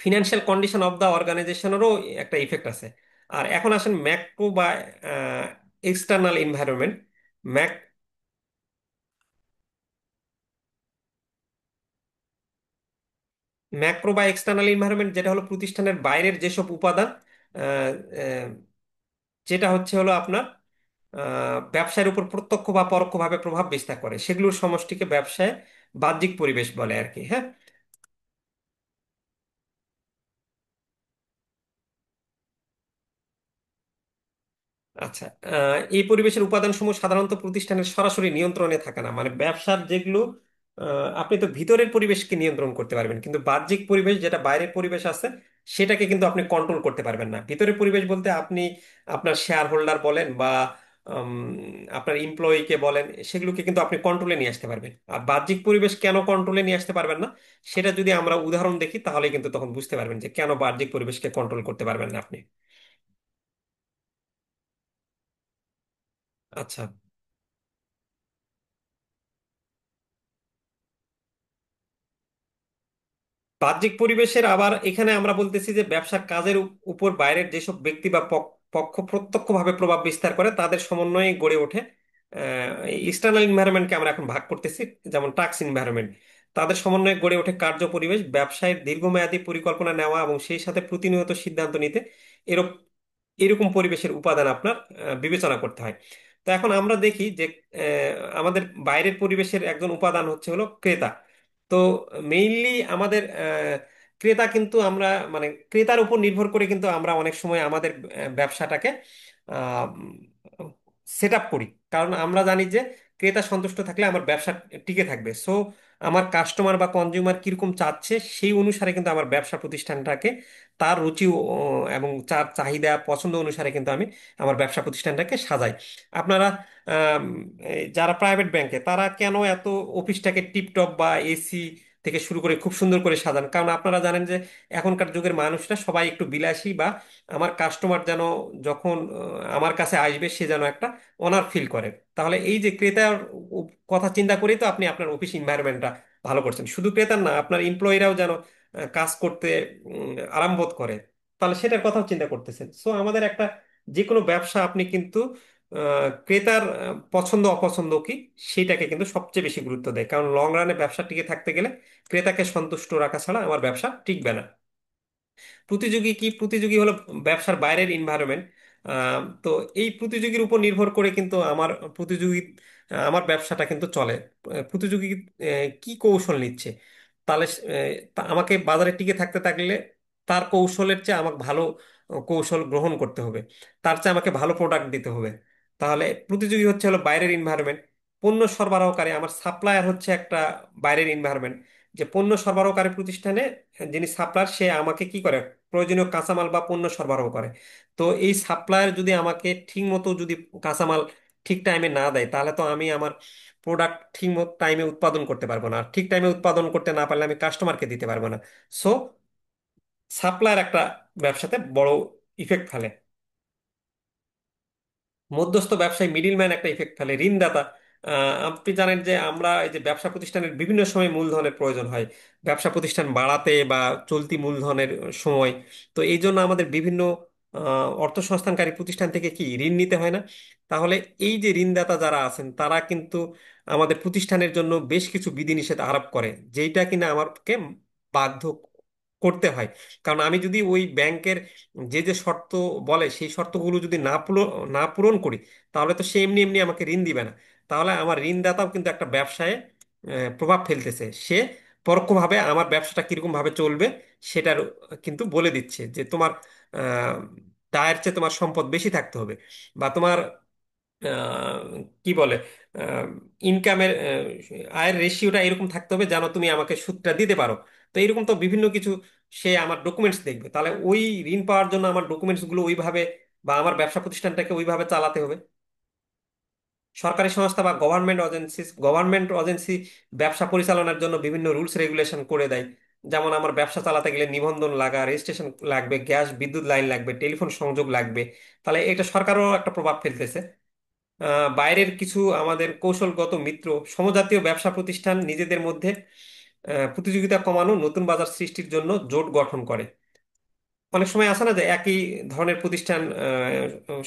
ফিনান্সিয়াল কন্ডিশন অফ দ্য অর্গানাইজেশনেরও একটা ইফেক্ট আছে। আর এখন আসেন ম্যাক্রো বা এক্সটার্নাল এনভায়রনমেন্ট। ম্যাক ম্যাক্রো বা এক্সটার্নাল এনভায়রনমেন্ট যেটা হলো প্রতিষ্ঠানের বাইরের যেসব উপাদান, আহ, আহ, যেটা হচ্ছে হলো আপনার ব্যবসায়ের উপর প্রত্যক্ষ বা পরোক্ষভাবে প্রভাব বিস্তার করে, সেগুলোর সমষ্টিকে ব্যবসায় বাহ্যিক পরিবেশ বলে আর কি। হ্যাঁ। আচ্ছা, এই পরিবেশের উপাদানসমূহ সাধারণত প্রতিষ্ঠানের সরাসরি নিয়ন্ত্রণে থাকে না। মানে ব্যবসার যেগুলো আপনি তো ভিতরের পরিবেশকে নিয়ন্ত্রণ করতে পারবেন, কিন্তু বাহ্যিক পরিবেশ যেটা বাইরের পরিবেশ আছে সেটাকে কিন্তু আপনি কন্ট্রোল করতে পারবেন না। ভিতরের পরিবেশ বলতে আপনি আপনার শেয়ার হোল্ডার বলেন বা উম, আপনার এমপ্লয়িকে বলেন, সেগুলোকে কিন্তু আপনি কন্ট্রোলে নিয়ে আসতে পারবেন। আর বাহ্যিক পরিবেশ কেন কন্ট্রোলে নিয়ে আসতে পারবেন না, সেটা যদি আমরা উদাহরণ দেখি তাহলে কিন্তু তখন বুঝতে পারবেন যে কেন বাহ্যিক পরিবেশকে কন্ট্রোল করতে পারবেন না আপনি। আচ্ছা, বাহ্যিক পরিবেশের আবার এখানে আমরা বলতেছি যে ব্যবসার কাজের উপর বাইরের যেসব ব্যক্তি বা পক্ষ প্রত্যক্ষভাবে প্রভাব বিস্তার করে তাদের সমন্বয়ে গড়ে ওঠে এক্সটার্নাল এনভায়রনমেন্টকে আমরা এখন ভাগ করতেছি, যেমন টাস্ক এনভায়রনমেন্ট। তাদের সমন্বয়ে গড়ে ওঠে কার্য পরিবেশ, ব্যবসায়ের দীর্ঘমেয়াদী পরিকল্পনা নেওয়া এবং সেই সাথে প্রতিনিয়ত সিদ্ধান্ত নিতে এরূপ এরকম পরিবেশের উপাদান আপনার বিবেচনা করতে হয়। তো এখন আমরা দেখি যে আমাদের বাইরের পরিবেশের একজন উপাদান হচ্ছে হলো ক্রেতা। তো মেইনলি আমাদের ক্রেতা কিন্তু আমরা মানে ক্রেতার উপর নির্ভর করে কিন্তু আমরা অনেক সময় আমাদের ব্যবসাটাকে সেট আপ করি। কারণ আমরা জানি যে ক্রেতা সন্তুষ্ট থাকলে আমার ব্যবসা টিকে থাকবে। সো আমার কাস্টমার বা কনজিউমার কিরকম চাচ্ছে সেই অনুসারে কিন্তু আমার ব্যবসা প্রতিষ্ঠানটাকে তার রুচি এবং তার চাহিদা পছন্দ অনুসারে কিন্তু আমি আমার ব্যবসা প্রতিষ্ঠানটাকে সাজাই। আপনারা আম, যারা প্রাইভেট ব্যাংকে তারা কেন এত অফিসটাকে টিপটপ বা এসি থেকে শুরু করে খুব সুন্দর করে সাজান, কারণ আপনারা জানেন যে এখনকার যুগের মানুষরা সবাই একটু বিলাসী, বা আমার কাস্টমার যেন যখন আমার কাছে আসবে সে যেন একটা অনার ফিল করে। তাহলে এই যে ক্রেতার কথা চিন্তা করেই তো আপনি আপনার অফিস এনভায়রনমেন্টটা ভালো করছেন। শুধু ক্রেতার না, আপনার এমপ্লয়িরাও যেন কাজ করতে আরাম বোধ করে, তাহলে সেটার কথাও চিন্তা করতেছেন। সো আমাদের একটা যে কোনো ব্যবসা আপনি কিন্তু ক্রেতার পছন্দ অপছন্দ কি সেইটাকে কিন্তু সবচেয়ে বেশি গুরুত্ব দেয়, কারণ লং রানে ব্যবসা টিকে থাকতে গেলে ক্রেতাকে সন্তুষ্ট রাখা ছাড়া আমার ব্যবসা টিকবে না। প্রতিযোগী কি, প্রতিযোগী হলো ব্যবসার বাইরের এনভায়রনমেন্ট। তো এই প্রতিযোগীর উপর নির্ভর করে কিন্তু আমার প্রতিযোগী আমার ব্যবসাটা কিন্তু চলে। প্রতিযোগী কি কৌশল নিচ্ছে, তাহলে আমাকে বাজারে টিকে থাকতে থাকলে তার কৌশলের চেয়ে আমাকে ভালো কৌশল গ্রহণ করতে হবে, তার চেয়ে আমাকে ভালো প্রোডাক্ট দিতে হবে। তাহলে প্রতিযোগী হচ্ছে হলো বাইরের এনভায়রনমেন্ট। পণ্য সরবরাহকারী আমার সাপ্লায়ার হচ্ছে একটা বাইরের এনভায়রনমেন্ট। যে পণ্য সরবরাহকারী প্রতিষ্ঠানে যিনি সাপ্লায়ার সে আমাকে কি করে, প্রয়োজনীয় কাঁচামাল বা পণ্য সরবরাহ করে। তো এই সাপ্লায়ার যদি আমাকে ঠিক মতো যদি কাঁচামাল ঠিক টাইমে না দেয় তাহলে তো আমি আমার প্রোডাক্ট ঠিক মতো টাইমে উৎপাদন করতে পারবো না। আর ঠিক টাইমে উৎপাদন করতে না পারলে আমি কাস্টমারকে দিতে পারবো না। সো সাপ্লায়ার একটা ব্যবসাতে বড় ইফেক্ট ফেলে। মধ্যস্থ ব্যবসায়ী মিডিলম্যান একটা ইফেক্ট ফেলে, ঋণদাতা। আপনি জানেন যে আমরা এই যে ব্যবসা প্রতিষ্ঠানের বিভিন্ন সময় মূলধনের প্রয়োজন হয়, ব্যবসা প্রতিষ্ঠান বাড়াতে বা চলতি মূলধনের সময়। তো এই জন্য আমাদের বিভিন্ন অর্থ সংস্থানকারী প্রতিষ্ঠান থেকে কি ঋণ নিতে হয় না। তাহলে এই যে ঋণদাতা যারা আছেন তারা কিন্তু আমাদের প্রতিষ্ঠানের জন্য বেশ কিছু বিধিনিষেধ আরোপ করে, যেইটা কিনা আমাকে বাধ্য করতে হয়। কারণ আমি যদি ওই ব্যাংকের যে যে শর্ত বলে সেই শর্তগুলো যদি না পূরণ করি তাহলে তো সে এমনি এমনি আমাকে ঋণ দিবে না। তাহলে আমার ঋণদাতাও কিন্তু একটা ব্যবসায় প্রভাব ফেলতেছে। সে পরোক্ষভাবে আমার ব্যবসাটা কিরকম ভাবে চলবে সেটার কিন্তু বলে দিচ্ছে যে তোমার আহ, দায়ের চেয়ে তোমার সম্পদ বেশি থাকতে হবে, বা তোমার কি বলে ইনকামের আয়ের রেশিওটা এরকম থাকতে হবে যেন তুমি আমাকে সুদটা দিতে পারো। তো এরকম তো বিভিন্ন কিছু সে আমার ডকুমেন্টস দেখবে। তাহলে ওই ঋণ পাওয়ার জন্য আমার ডকুমেন্টস গুলো ওইভাবে বা আমার ব্যবসা প্রতিষ্ঠানটাকে ওইভাবে চালাতে হবে। সরকারি সংস্থা বা গভর্নমেন্ট এজেন্সি ব্যবসা পরিচালনার জন্য বিভিন্ন রুলস রেগুলেশন করে দেয়। যেমন আমার ব্যবসা চালাতে গেলে নিবন্ধন লাগা, রেজিস্ট্রেশন লাগবে, গ্যাস বিদ্যুৎ লাইন লাগবে, টেলিফোন সংযোগ লাগবে। তাহলে এটা সরকারও একটা প্রভাব ফেলতেছে। বাইরের কিছু আমাদের কৌশলগত মিত্র সমজাতীয় ব্যবসা প্রতিষ্ঠান নিজেদের মধ্যে প্রতিযোগিতা কমানো, নতুন বাজার সৃষ্টির জন্য জোট গঠন করে। অনেক সময় আসে না যে একই ধরনের প্রতিষ্ঠান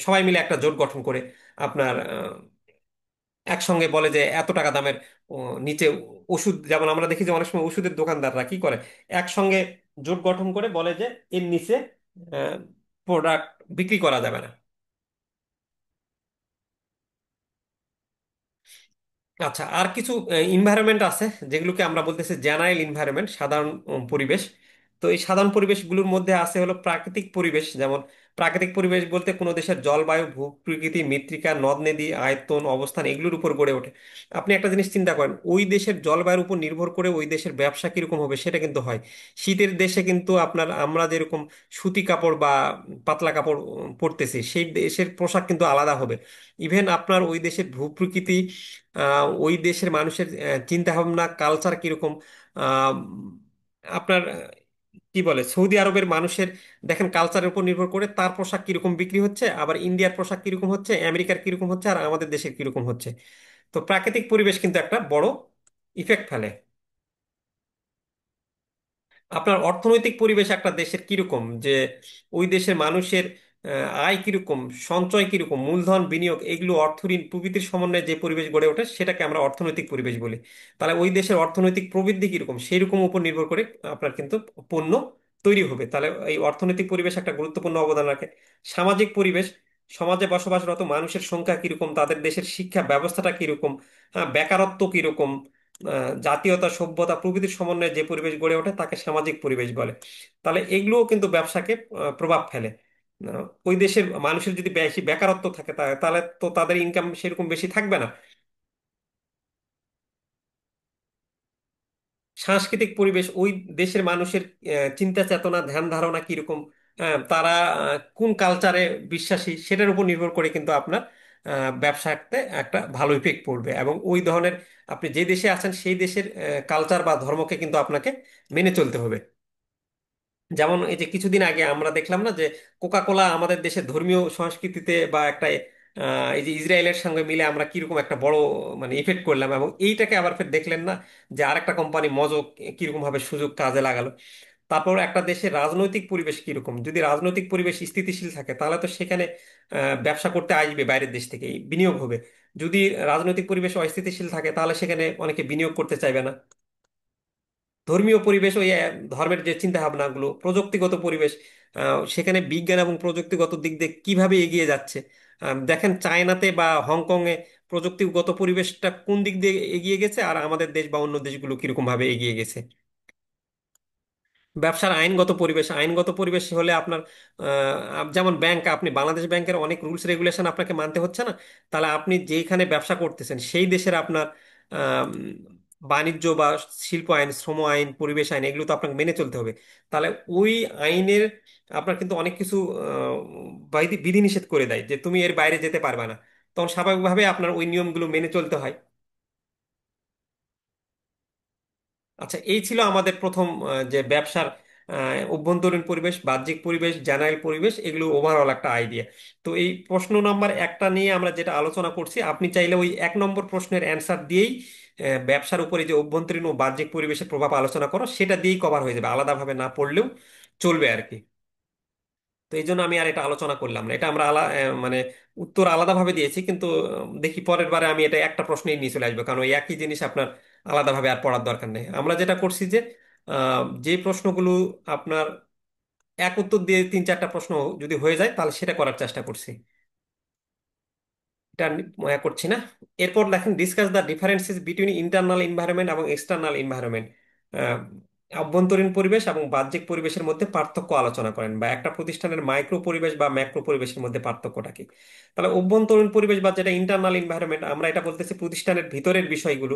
সবাই মিলে একটা জোট গঠন করে আপনার একসঙ্গে বলে যে এত টাকা দামের ও, নিচে ওষুধ, যেমন আমরা দেখি যে অনেক সময় ওষুধের দোকানদাররা কি করে, একসঙ্গে জোট গঠন করে বলে যে এর নিচে প্রোডাক্ট বিক্রি করা যাবে না। আচ্ছা, আর কিছু ইনভায়রনমেন্ট আছে যেগুলোকে আমরা বলতেছি জেনারেল ইনভায়রনমেন্ট, সাধারণ পরিবেশ। তো এই সাধারণ পরিবেশগুলোর মধ্যে আছে হলো প্রাকৃতিক পরিবেশ। যেমন প্রাকৃতিক পরিবেশ বলতে কোনো দেশের জলবায়ু, ভূপ্রকৃতি, মৃত্তিকা, নদ নদী, আয়তন, অবস্থান এগুলোর উপর গড়ে ওঠে। আপনি একটা জিনিস চিন্তা করেন, ওই দেশের জলবায়ুর উপর নির্ভর করে ওই দেশের ব্যবসা কিরকম হবে সেটা কিন্তু হয়। শীতের দেশে কিন্তু আপনার আমরা যেরকম সুতি কাপড় বা পাতলা কাপড় পরতেছি, সেই দেশের পোশাক কিন্তু আলাদা হবে। ইভেন আপনার ওই দেশের ভূপ্রকৃতি, ওই দেশের মানুষের চিন্তা ভাবনা, কালচার কিরকম, আহ, আপনার কি বলে সৌদি আরবের মানুষের দেখেন কালচারের উপর নির্ভর করে তার পোশাক কিরকম বিক্রি হচ্ছে, আবার ইন্ডিয়ার পোশাক কিরকম হচ্ছে, আমেরিকার কিরকম হচ্ছে, আর আমাদের দেশের কিরকম হচ্ছে। তো প্রাকৃতিক পরিবেশ কিন্তু একটা বড় ইফেক্ট ফেলে। আপনার অর্থনৈতিক পরিবেশ একটা দেশের কিরকম, যে ওই দেশের মানুষের আয় কিরকম, সঞ্চয় কিরকম, মূলধন, বিনিয়োগ, এগুলো অর্থ, ঋণ প্রভৃতির সমন্বয়ে যে পরিবেশ গড়ে ওঠে সেটাকে আমরা অর্থনৈতিক পরিবেশ বলি। তাহলে ওই দেশের অর্থনৈতিক প্রবৃদ্ধি কিরকম সেই রকম উপর নির্ভর করে আপনার কিন্তু পণ্য তৈরি হবে। তাহলে এই অর্থনৈতিক পরিবেশ একটা গুরুত্বপূর্ণ অবদান রাখে। সামাজিক পরিবেশ, সমাজে বসবাসরত মানুষের সংখ্যা কিরকম, তাদের দেশের শিক্ষা ব্যবস্থাটা কিরকম, বেকারত্ব কিরকম, জাতীয়তা, সভ্যতা প্রভৃতির সমন্বয়ে যে পরিবেশ গড়ে ওঠে তাকে সামাজিক পরিবেশ বলে। তাহলে এগুলোও কিন্তু ব্যবসাকে প্রভাব ফেলে। ওই দেশের মানুষের যদি বেশি বেকারত্ব থাকে তাহলে তো তাদের ইনকাম সেরকম বেশি থাকবে না। সাংস্কৃতিক পরিবেশ, ওই দেশের মানুষের চিন্তা চেতনা, ধ্যান ধারণা কিরকম, তারা কোন কালচারে বিশ্বাসী সেটার উপর নির্ভর করে কিন্তু আপনার ব্যবসাতে একটা ভালো ইফেক্ট পড়বে। এবং ওই ধরনের আপনি যে দেশে আছেন সেই দেশের কালচার বা ধর্মকে কিন্তু আপনাকে মেনে চলতে হবে। যেমন এই যে কিছুদিন আগে আমরা দেখলাম না যে কোকা কোলা আমাদের দেশের ধর্মীয় সংস্কৃতিতে বা একটা এই যে ইসরায়েলের সঙ্গে মিলে আমরা কিরকম একটা বড় মানে ইফেক্ট করলাম, এবং এইটাকে আবার ফের দেখলেন না যে আরেকটা কোম্পানি মজো কিরকম ভাবে সুযোগ কাজে লাগালো। তারপর একটা দেশের রাজনৈতিক পরিবেশ কিরকম, যদি রাজনৈতিক পরিবেশ স্থিতিশীল থাকে তাহলে তো সেখানে ব্যবসা করতে আসবে বাইরের দেশ থেকে, বিনিয়োগ হবে। যদি রাজনৈতিক পরিবেশ অস্থিতিশীল থাকে তাহলে সেখানে অনেকে বিনিয়োগ করতে চাইবে না। ধর্মীয় পরিবেশ, ওই ধর্মের যে চিন্তা ভাবনাগুলো, প্রযুক্তিগত পরিবেশ, সেখানে বিজ্ঞান এবং প্রযুক্তিগত দিক দিয়ে কিভাবে এগিয়ে যাচ্ছে। দেখেন চায়নাতে বা হংকং এ প্রযুক্তিগত পরিবেশটা কোন দিক দিয়ে এগিয়ে গেছে, আর আমাদের দেশ বা অন্য দেশগুলো কিরকম ভাবে এগিয়ে গেছে। ব্যবসার আইনগত পরিবেশ, আইনগত পরিবেশ হলে আপনার যেমন ব্যাংক, আপনি বাংলাদেশ ব্যাংকের অনেক রুলস রেগুলেশন আপনাকে মানতে হচ্ছে না, তাহলে আপনি যেখানে ব্যবসা করতেছেন সেই দেশের আপনার আম, বাণিজ্য বা শিল্প আইন, শ্রম আইন, পরিবেশ আইন এগুলো তো আপনাকে মেনে চলতে হবে। তাহলে ওই আইনের আপনার কিন্তু অনেক কিছু বিধিনিষেধ করে দেয় যে তুমি এর বাইরে যেতে পারবে না। তখন স্বাভাবিকভাবে আপনার ওই নিয়মগুলো মেনে চলতে হয়। আচ্ছা, এই ছিল আমাদের প্রথম যে ব্যবসার অভ্যন্তরীণ পরিবেশ, বাহ্যিক পরিবেশ, জেনারেল পরিবেশ, এগুলো ওভারঅল একটা আইডিয়া। তো এই প্রশ্ন নাম্বার একটা নিয়ে আমরা যেটা আলোচনা করছি, আপনি চাইলে ওই 1 নম্বর প্রশ্নের অ্যান্সার দিয়েই ব্যবসার উপরে যে অভ্যন্তরীণ ও বাহ্যিক পরিবেশের প্রভাব আলোচনা করো সেটা দিয়েই কভার হয়ে যাবে, আলাদাভাবে না পড়লেও চলবে আর কি। তো এই জন্য আমি আর এটা আলোচনা করলাম না, এটা আমরা মানে উত্তর আলাদাভাবে দিয়েছি, কিন্তু দেখি পরের বারে আমি এটা একটা প্রশ্নেই নিয়ে চলে আসবো, কারণ ওই একই জিনিস আপনার আলাদাভাবে আর পড়ার দরকার নেই। আমরা যেটা করছি যে যে প্রশ্নগুলো আপনার এক উত্তর দিয়ে 3-4টা প্রশ্ন যদি হয়ে যায় তাহলে সেটা করার চেষ্টা করছি, এটা করছি না। এরপর দেখেন discuss the differences between internal environment এবং এক্সটার্নাল এনভায়রনমেন্ট। অভ্যন্তরীণ পরিবেশ এবং বাহ্যিক পরিবেশের মধ্যে পার্থক্য আলোচনা করেন, বা একটা প্রতিষ্ঠানের মাইক্রো পরিবেশ বা ম্যাক্রো পরিবেশের মধ্যে পার্থক্যটা কি। তাহলে অভ্যন্তরীণ পরিবেশ বা যেটা ইন্টারনাল এনভায়রনমেন্ট, আমরা এটা বলতেছি প্রতিষ্ঠানের ভিতরের বিষয়গুলো।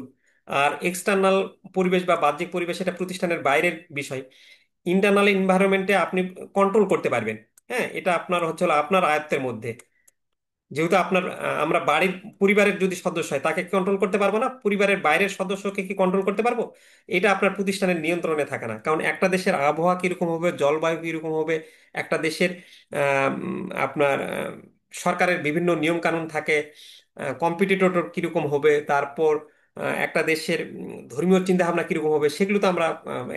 আর এক্সটার্নাল পরিবেশ বা বাহ্যিক পরিবেশ এটা প্রতিষ্ঠানের বাইরের বিষয়। ইন্টারনাল এনভায়রনমেন্টে আপনি কন্ট্রোল করতে পারবেন। হ্যাঁ, এটা আপনার হচ্ছে হলো আপনার আয়ত্তের মধ্যে। যেহেতু আপনার আমরা বাড়ির পরিবারের যদি সদস্য হয় তাকে কন্ট্রোল করতে পারবো না, পরিবারের বাইরের সদস্যকে কি কন্ট্রোল করতে পারবো? এটা আপনার প্রতিষ্ঠানের নিয়ন্ত্রণে থাকে না, কারণ একটা দেশের আবহাওয়া কিরকম হবে, জলবায়ু কিরকম হবে, একটা দেশের আপনার সরকারের বিভিন্ন নিয়ম কানুন থাকে, কম্পিটিটর কিরকম হবে, তারপর একটা দেশের ধর্মীয় চিন্তা ভাবনা কিরকম হবে, সেগুলো তো আমরা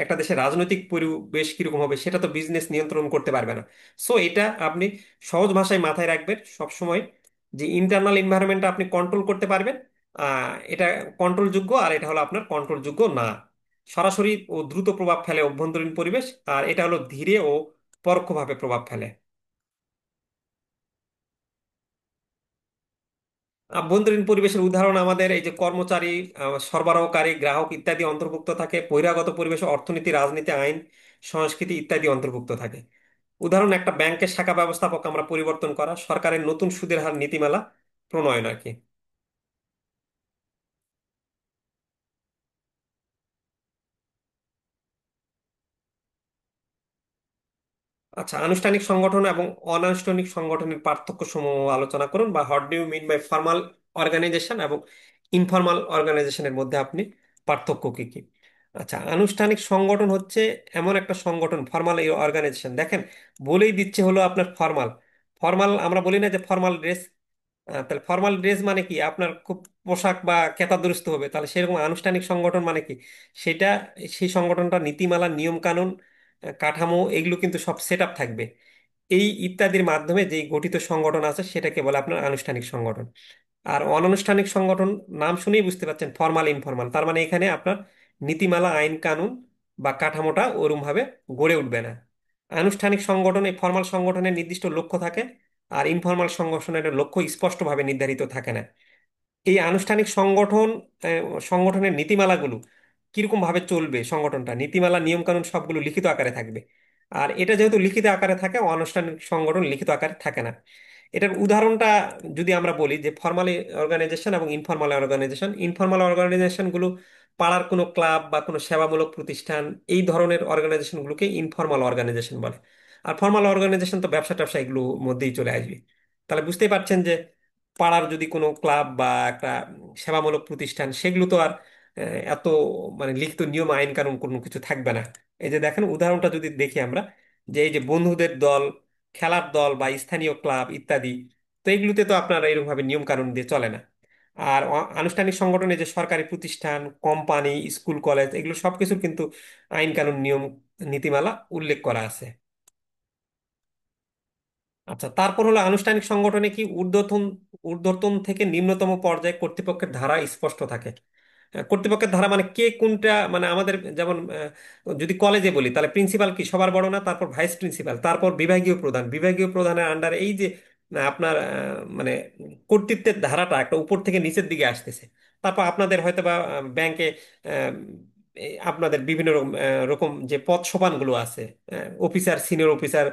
একটা দেশের রাজনৈতিক পরিবেশ কিরকম হবে সেটা তো বিজনেস নিয়ন্ত্রণ করতে পারবে না। সো এটা আপনি সহজ ভাষায় মাথায় রাখবেন সব সময়, যে ইন্টারনাল এনভায়রনমেন্টটা আপনি কন্ট্রোল করতে পারবেন, এটা কন্ট্রোল যোগ্য, আর এটা হলো আপনার কন্ট্রোল যোগ্য না। সরাসরি ও দ্রুত প্রভাব ফেলে অভ্যন্তরীণ পরিবেশ, আর এটা হলো ধীরে ও পরোক্ষভাবে প্রভাব ফেলে। আভ্যন্তরীণ পরিবেশের উদাহরণ আমাদের এই যে কর্মচারী, সরবরাহকারী, গ্রাহক ইত্যাদি অন্তর্ভুক্ত থাকে। বহিরাগত পরিবেশে অর্থনীতি, রাজনীতি, আইন, সংস্কৃতি ইত্যাদি অন্তর্ভুক্ত থাকে। উদাহরণ, একটা ব্যাংকের শাখা ব্যবস্থাপক আমরা পরিবর্তন করা, সরকারের নতুন সুদের হার নীতিমালা প্রণয়ন আর কি। আচ্ছা, আনুষ্ঠানিক সংগঠন এবং অনানুষ্ঠানিক সংগঠনের পার্থক্য সমূহ আলোচনা করুন, বা what do you mean by formal organisation এবং ইনফর্মাল অর্গানাইজেশনের মধ্যে আপনি পার্থক্য কি কি? আচ্ছা, আনুষ্ঠানিক সংগঠন হচ্ছে এমন একটা সংগঠন, ফর্মাল অর্গানাইজেশন দেখেন বলেই দিচ্ছে হলো আপনার ফর্মাল। ফর্মাল আমরা বলি না যে ফর্মাল ড্রেস, তাহলে ফর্মাল ড্রেস মানে কি আপনার খুব পোশাক বা কেতাদুরস্ত হবে, তাহলে সেরকম আনুষ্ঠানিক সংগঠন মানে কি সেটা, সেই সংগঠনটা নীতিমালা, নিয়ম কানুন, কাঠামো এগুলো কিন্তু সব সেট আপ থাকবে। এই ইত্যাদির মাধ্যমে যে গঠিত সংগঠন আছে সেটাকে বলে আপনার আনুষ্ঠানিক সংগঠন। আর অনানুষ্ঠানিক সংগঠন নাম শুনেই বুঝতে পারছেন, ফর্মাল ইনফর্মাল, তার মানে এখানে আপনার নীতিমালা, আইন কানুন বা কাঠামোটা ওরম ভাবে গড়ে উঠবে না। আনুষ্ঠানিক সংগঠন, এই ফর্মাল সংগঠনের নির্দিষ্ট লক্ষ্য থাকে, আর ইনফর্মাল সংগঠনের লক্ষ্য স্পষ্টভাবে নির্ধারিত থাকে না। এই আনুষ্ঠানিক সংগঠন, সংগঠনের নীতিমালাগুলো কিরকম ভাবে চলবে, সংগঠনটা নীতিমালা, নিয়ম কানুন সবগুলো লিখিত আকারে থাকবে। আর এটা যেহেতু লিখিত আকারে থাকে, অনানুষ্ঠানিক সংগঠন লিখিত আকারে থাকে না। এটার উদাহরণটা যদি আমরা বলি, যে ফর্মাল অর্গানাইজেশন এবং ইনফর্মাল অর্গানাইজেশন, ইনফর্মাল অর্গানাইজেশনগুলো পাড়ার কোনো ক্লাব বা কোনো সেবামূলক প্রতিষ্ঠান, এই ধরনের অর্গানাইজেশনগুলোকে ইনফর্মাল অর্গানাইজেশন বলে। আর ফর্মাল অর্গানাইজেশন তো ব্যবসা ট্যাবসা এগুলোর মধ্যেই চলে আসবে। তাহলে বুঝতেই পারছেন যে পাড়ার যদি কোনো ক্লাব বা একটা সেবামূলক প্রতিষ্ঠান, সেগুলো তো আর এত মানে লিখিত নিয়ম, আইন কানুন কোনো কিছু থাকবে না। এই যে দেখেন উদাহরণটা যদি দেখি আমরা, যে এই যে বন্ধুদের দল, খেলার দল বা স্থানীয় ক্লাব ইত্যাদি, তো এগুলোতে তো আপনার এরকম ভাবে নিয়ম কানুন দিয়ে চলে না। আর আনুষ্ঠানিক সংগঠনে যে সরকারি প্রতিষ্ঠান, কোম্পানি, স্কুল, কলেজ, এগুলো সবকিছুর কিন্তু আইন কানুন, নিয়ম, নীতিমালা উল্লেখ করা আছে। আচ্ছা, তারপর হলো আনুষ্ঠানিক সংগঠনে কি ঊর্ধ্বতন, ঊর্ধ্বতন থেকে নিম্নতম পর্যায়ে কর্তৃপক্ষের ধারা স্পষ্ট থাকে। কর্তৃপক্ষের ধারা মানে কে কোনটা, মানে আমাদের যেমন যদি কলেজে বলি তাহলে প্রিন্সিপাল কি সবার বড় না, তারপর ভাইস প্রিন্সিপাল, তারপর বিভাগীয় প্রধান, বিভাগীয় প্রধানের আন্ডারে এই যে আপনার মানে কর্তৃত্বের ধারাটা একটা উপর থেকে নিচের দিকে আসতেছে। তারপর আপনাদের হয়তো বা ব্যাংকে আপনাদের বিভিন্ন রকম রকম যে পদ সোপানগুলো আছে, অফিসার, সিনিয়র অফিসার,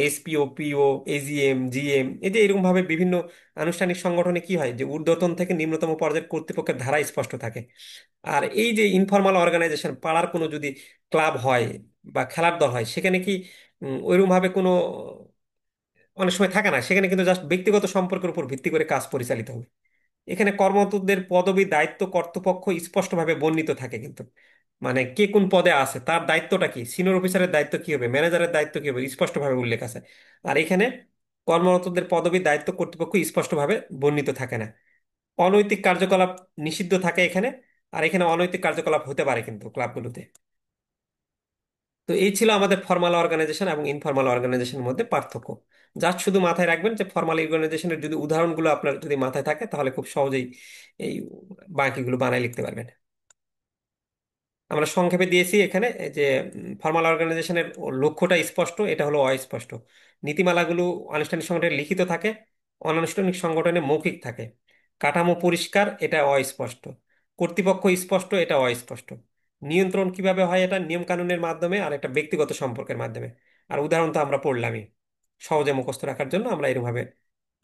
এসপিও, পিও, এজিএম, জিএম, এই যে এরকম ভাবে বিভিন্ন আনুষ্ঠানিক সংগঠনে কি হয়, যে ঊর্ধ্বতন থেকে নিম্নতম পর্যায়ের কর্তৃপক্ষের ধারা স্পষ্ট থাকে। আর এই যে ইনফর্মাল অর্গানাইজেশন, পাড়ার কোনো যদি ক্লাব হয় বা খেলার দল হয়, সেখানে কি ওইরকম ভাবে কোনো অনেক সময় থাকে না, সেখানে কিন্তু জাস্ট ব্যক্তিগত সম্পর্কের উপর ভিত্তি করে কাজ পরিচালিত হবে। এখানে কর্মরতদের পদবি, দায়িত্ব, কর্তৃপক্ষ স্পষ্টভাবে বর্ণিত থাকে কিন্তু, মানে কে কোন পদে আছে, তার দায়িত্বটা কি, সিনিয়র অফিসারের দায়িত্ব কি হবে, ম্যানেজারের দায়িত্ব কি হবে, স্পষ্টভাবে উল্লেখ আছে। আর এখানে কর্মরতদের পদবি, দায়িত্ব, কর্তৃপক্ষ স্পষ্টভাবে বর্ণিত থাকে না। অনৈতিক কার্যকলাপ নিষিদ্ধ থাকে এখানে, আর এখানে অনৈতিক কার্যকলাপ হতে পারে কিন্তু ক্লাবগুলোতে। তো এই ছিল আমাদের ফর্মাল অর্গানাইজেশন এবং ইনফর্মাল অর্গানাইজেশনের মধ্যে পার্থক্য। জাস্ট শুধু মাথায় রাখবেন যে ফর্মাল অর্গানাইজেশনের যদি উদাহরণগুলো আপনার যদি মাথায় থাকে, তাহলে খুব সহজেই এই বাকিগুলো বানায় লিখতে পারবেন। আমরা সংক্ষেপে দিয়েছি এখানে যে ফর্মাল অর্গানাইজেশনের লক্ষ্যটা স্পষ্ট, এটা হলো অস্পষ্ট। নীতিমালাগুলো আনুষ্ঠানিক সংগঠনে লিখিত থাকে, অনানুষ্ঠানিক সংগঠনে মৌখিক থাকে। কাঠামো পরিষ্কার, এটা অস্পষ্ট। কর্তৃপক্ষ স্পষ্ট, এটা অস্পষ্ট। নিয়ন্ত্রণ কিভাবে হয়, এটা নিয়ম কানুনের মাধ্যমে আর একটা ব্যক্তিগত সম্পর্কের মাধ্যমে। আর উদাহরণ তো আমরা পড়লামই, সহজে মুখস্থ রাখার জন্য আমরা এরকমভাবে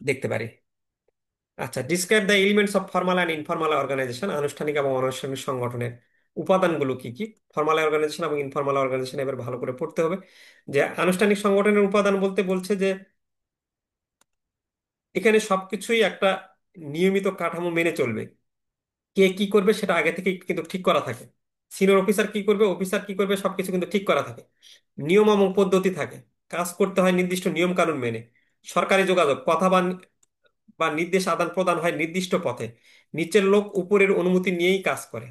দেখতে পারি। আচ্ছা, describe the elements of formal and informal organisation, আনুষ্ঠানিক এবং অনানুষ্ঠানিক সংগঠনের উপাদানগুলো কি কি। ফর্মাল অর্গানাইজেশন এবং ইনফর্মাল অর্গানাইজেশন এবার ভালো করে পড়তে হবে। যে আনুষ্ঠানিক সংগঠনের উপাদান বলতে বলছে যে এখানে সবকিছুই একটা নিয়মিত কাঠামো মেনে চলবে। কে কি করবে সেটা আগে থেকে কিন্তু ঠিক করা থাকে। সিনিয়র অফিসার কি করবে, অফিসার কি করবে, সবকিছু কিন্তু ঠিক করা থাকে। নিয়ম এবং পদ্ধতি থাকে, কাজ করতে হয় নির্দিষ্ট নিয়ম কানুন মেনে। সরকারি যোগাযোগ, কথা বা নির্দেশ আদান প্রদান হয় নির্দিষ্ট পথে। নিচের লোক উপরের অনুমতি নিয়েই কাজ করে।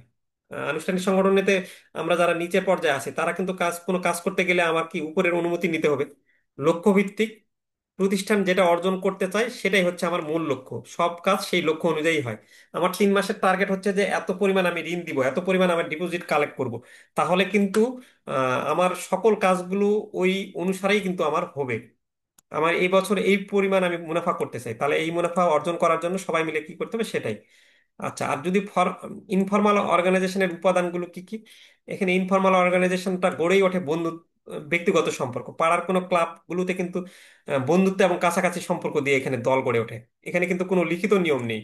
আনুষ্ঠানিক সংগঠনেতে আমরা যারা নিচের পর্যায়ে আছি তারা কিন্তু কোনো কাজ করতে গেলে আমার কি উপরের অনুমতি নিতে হবে। লক্ষ্য ভিত্তিক প্রতিষ্ঠান যেটা অর্জন করতে চায় সেটাই হচ্ছে আমার মূল লক্ষ্য, সব কাজ সেই লক্ষ্য অনুযায়ী হয়। আমার 3 মাসের টার্গেট হচ্ছে যে এত পরিমাণ আমি ঋণ দিব, এত পরিমাণ আমার ডিপোজিট কালেক্ট করব। তাহলে কিন্তু আমার সকল কাজগুলো ওই অনুসারেই কিন্তু আমার হবে। আমার এই বছর এই পরিমাণ আমি মুনাফা করতে চাই, তাহলে এই মুনাফা অর্জন করার জন্য সবাই মিলে কি করতে হবে সেটাই। আচ্ছা, আর যদি ইনফরমাল অর্গানাইজেশনের উপাদানগুলো কি কি? এখানে ইনফরমাল অর্গানাইজেশনটা গড়েই ওঠে ব্যক্তিগত সম্পর্ক। পাড়ার কোনো ক্লাবগুলোতে কিন্তু বন্ধুত্ব এবং কাছাকাছি সম্পর্ক দিয়ে এখানে দল গড়ে ওঠে। এখানে কিন্তু কোনো লিখিত নিয়ম নেই।